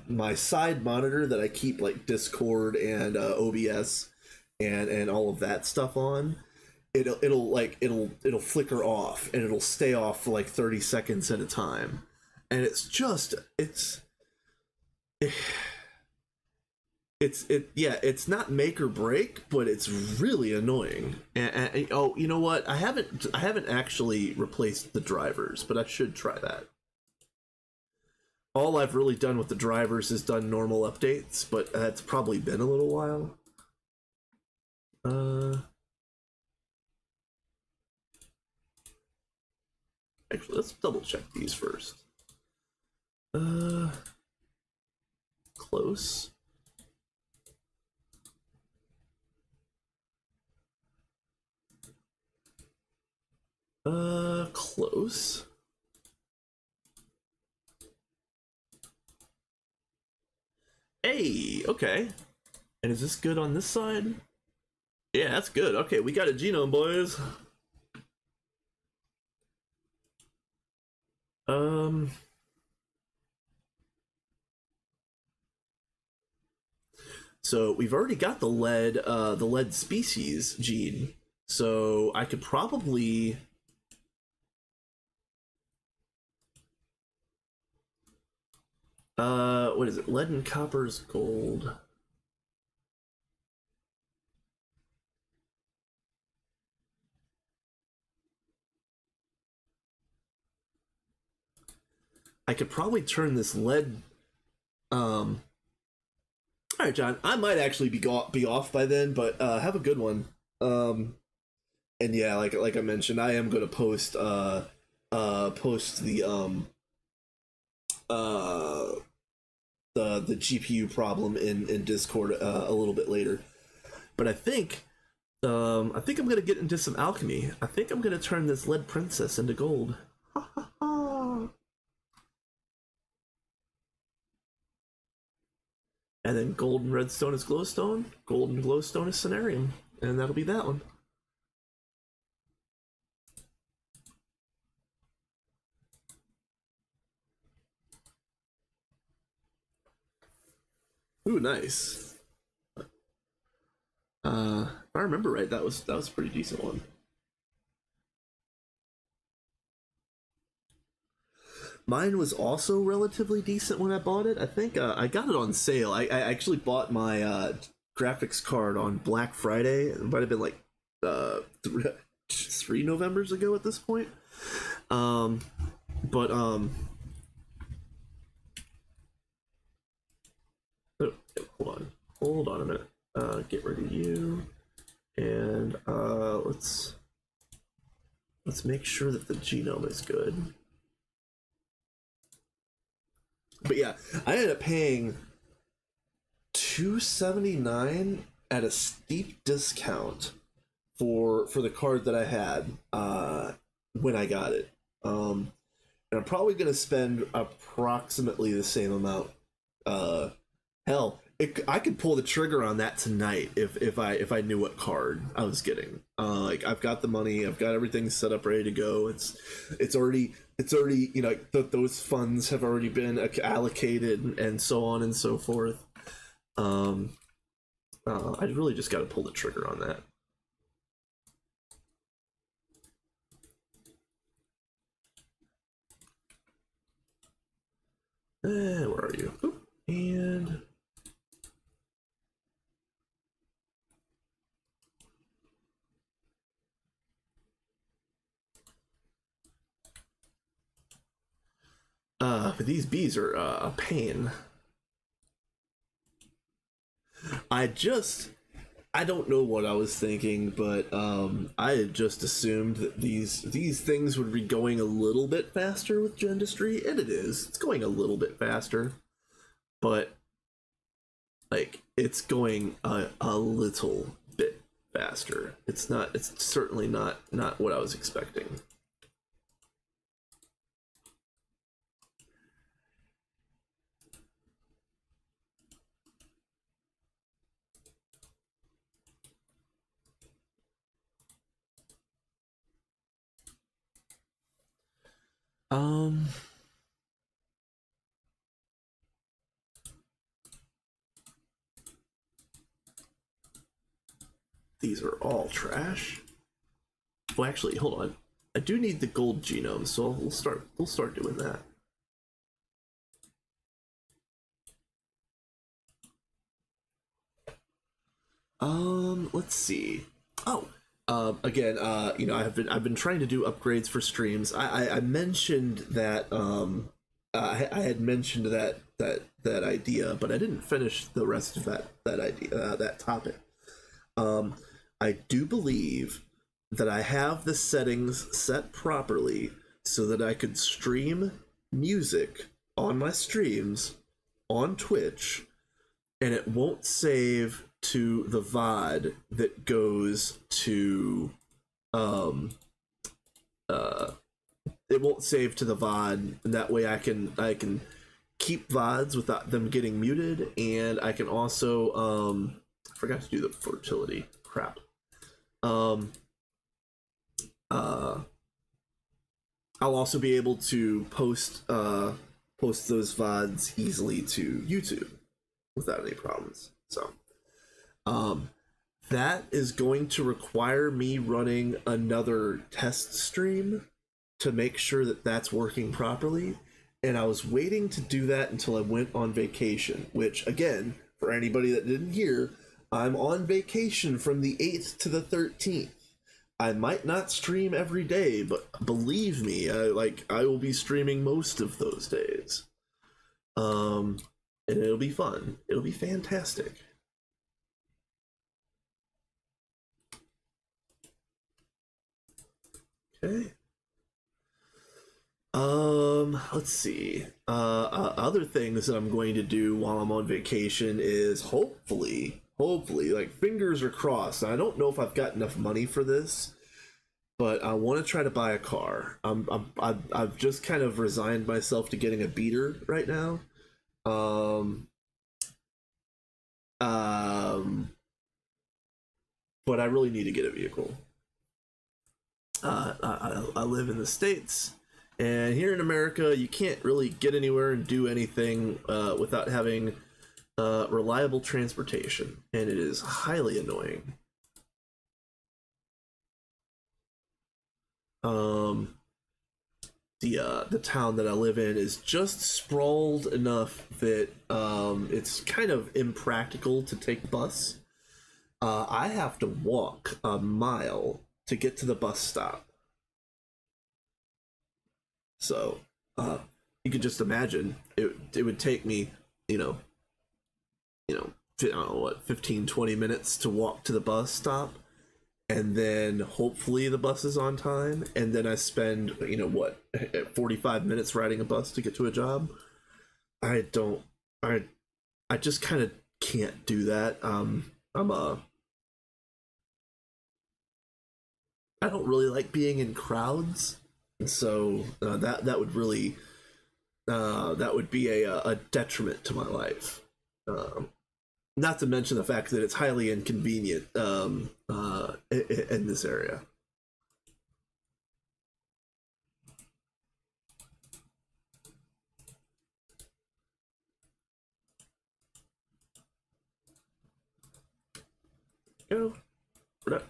my side monitor that I keep like Discord and OBS and all of that stuff on, it'll flicker off, and it'll stay off for like 30 seconds at a time, and it's not make or break, but it's really annoying. And oh, you know what, I haven't actually replaced the drivers, but I should try that. All I've really done with the drivers is done normal updates, but that's probably been a little while. Actually, let's double check these first. Close. Close. Hey, okay. And is this good on this side? Yeah, that's good. Okay, we got a genome, boys. So we've already got the lead species gene. So I could probably What is it? Lead and copper's gold. I could probably turn this lead. All right, John. I might actually be off by then, but have a good one. And yeah, like I mentioned, I am gonna post uh the GPU problem in Discord a little bit later. But I think I'm gonna get into some alchemy. I think I'm gonna turn this lead princess into gold. And then golden redstone is glowstone, golden glowstone is cenarium, and that'll be that one. Ooh, nice. If I remember right, that was a pretty decent one. Mine was also relatively decent when I bought it. I think I got it on sale. I actually bought my graphics card on Black Friday. It might have been like uh, 3 Novembers ago at this point. But oh, hold on a minute. Get rid of you, and let's make sure that the genome is good. But yeah, I ended up paying $279 at a steep discount for the card that I had when I got it. And I'm probably gonna spend approximately the same amount. Hell, I could pull the trigger on that tonight if I knew what card I was getting. Like I've got the money, I've got everything set up, ready to go. It's already you know those funds have already been allocated and so on and so forth. I really just got to pull the trigger on that. Where are you? Oop, and but these bees are a pain. I don't know what I was thinking, but I had just assumed that these things would be going a little bit faster with Gendustry, and it is. It's going a little bit faster, but like it's going a little bit faster. It's not. It's certainly not what I was expecting. Um, these are all trash. Well, actually, hold on. I do need the gold genome, so we'll start doing that. Let's see. Oh, again, you know, I've been trying to do upgrades for streams. I mentioned that I had mentioned that idea, but I didn't finish the rest of that idea that topic. I do believe that I have the settings set properly so that I could stream music on my streams on Twitch, and it won't save to the VOD that goes to it won't save to the VOD, and that way I can keep VODs without them getting muted, and I can also I forgot to do the fertility crap. I'll also be able to post those VODs easily to YouTube without any problems. So that is going to require me running another test stream to make sure that that's working properly, and I was waiting to do that until I went on vacation, which, again, for anybody that didn't hear, I'm on vacation from the 8th to the 13th. I might not stream every day, but believe me, I will be streaming most of those days. And it'll be fun. It'll be fantastic. Okay. Let's see. Other things that I'm going to do while I'm on vacation is hopefully, like, fingers are crossed. I don't know if I've got enough money for this, but I want to try to buy a car. I've just kind of resigned myself to getting a beater right now. But I really need to get a vehicle. I live in the States, and here in America, you can't really get anywhere and do anything without having reliable transportation, and it is highly annoying. The town that I live in is just sprawled enough that it's kind of impractical to take bus. I have to walk a mile to get to the bus stop. So you could just imagine it would take me, I don't know what, 15-20 minutes to walk to the bus stop, and then hopefully the bus is on time, and then I spend 45 minutes riding a bus to get to a job. I just kind of can't do that. I don't really like being in crowds, and so that would really that would be a detriment to my life. Not to mention the fact that it's highly inconvenient in this area. Go. We're done.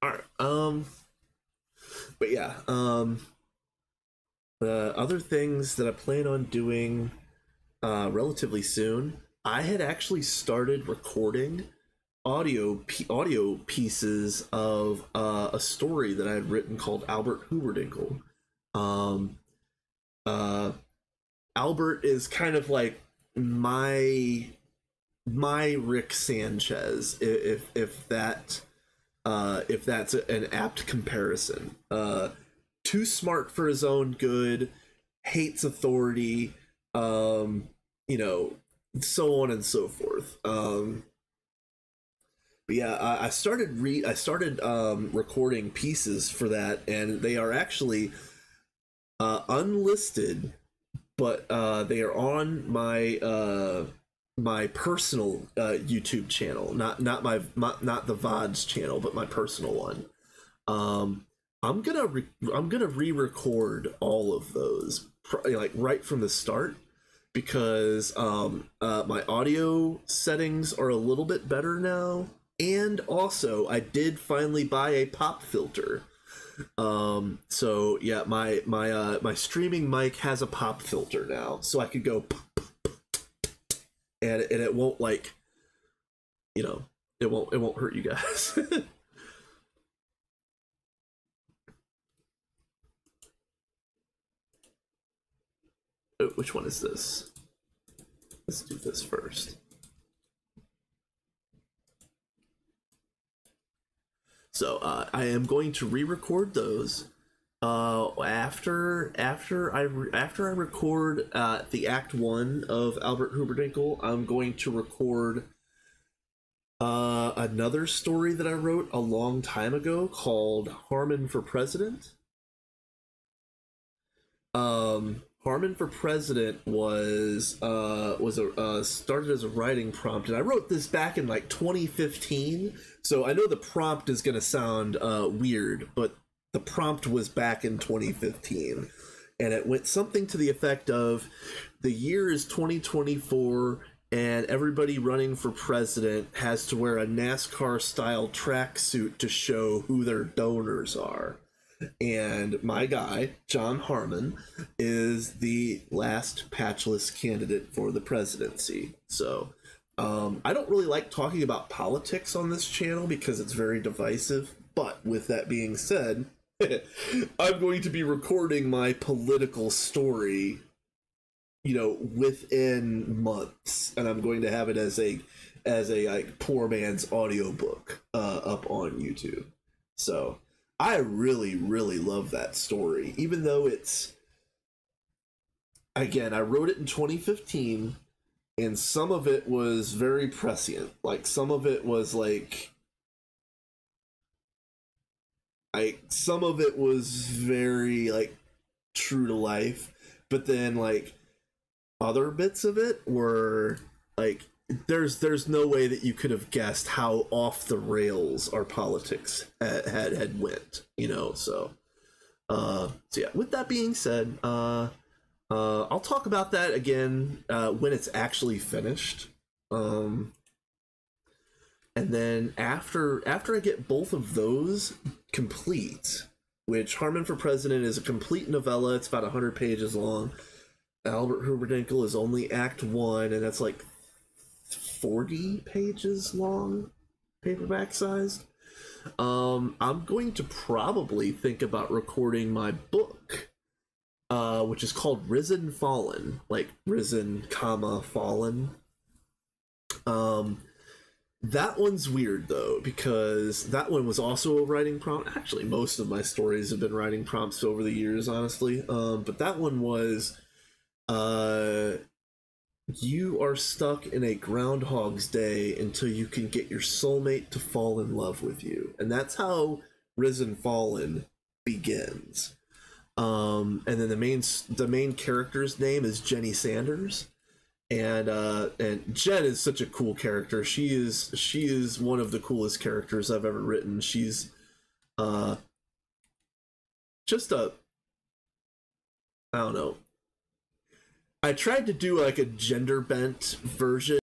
Alright, but yeah, the other things that I plan on doing relatively soon, I had actually started recording audio pieces of a story that I had written called Albert Huberdinkle. Albert is kind of like my Rick Sanchez, if that's an apt comparison. Too smart for his own good, hates authority, so on and so forth. But yeah, I started recording pieces for that, and they are actually unlisted, but they are on my my personal YouTube channel, not the VODs channel, but my personal one. I'm gonna re-record all of those like right from the start, because my audio settings are a little bit better now, and also I did finally buy a pop filter. So yeah, my streaming mic has a pop filter now, so I could go and it won't, like, it won't hurt you guys. Oh, which one is this? Let's do this first. So I am going to re-record those. After I record the Act 1 of Albert Huberdinkle, I'm going to record another story that I wrote a long time ago called Harmon for President. Harmon for President was started as a writing prompt, and I wrote this back in like 2015. So I know the prompt is gonna sound weird, but the prompt was back in 2015, and it went something to the effect of, the year is 2024, and everybody running for president has to wear a NASCAR style tracksuit to show who their donors are. and my guy John Harmon is the last patchless candidate for the presidency. So I don't really like talking about politics on this channel because it's very divisive. But with that being said, I'm going to be recording my political story, you know, within months, and I'm going to have it as a like poor man's audiobook up on YouTube. So I really love that story, even though it's, again, I wrote it in 2015, and some of it was very prescient. Like some of it was like some of it was very like true to life, but then like other bits of it were like there's no way that you could have guessed how off the rails our politics had went, you know. So yeah, with that being said, I'll talk about that again when it's actually finished. And then after I get both of those complete, which Harmon for President is a complete novella, it's about 100 pages long. Albert Humperdinck is only Act 1, and that's like 40 pages long, paperback sized. I'm going to probably think about recording my book, which is called Risen Fallen, like risen, comma, fallen. That one's weird though, because that one was also a writing prompt. Actually, most of my stories have been writing prompts over the years, honestly. But that one was, you are stuck in a Groundhog's Day until you can get your soulmate to fall in love with you. And that's how Risen Fallen begins. And then the main character's name is Jenny Sanders. And Jen is such a cool character. She is one of the coolest characters I've ever written. She's just a, I don't know. I tried to do like a gender bent version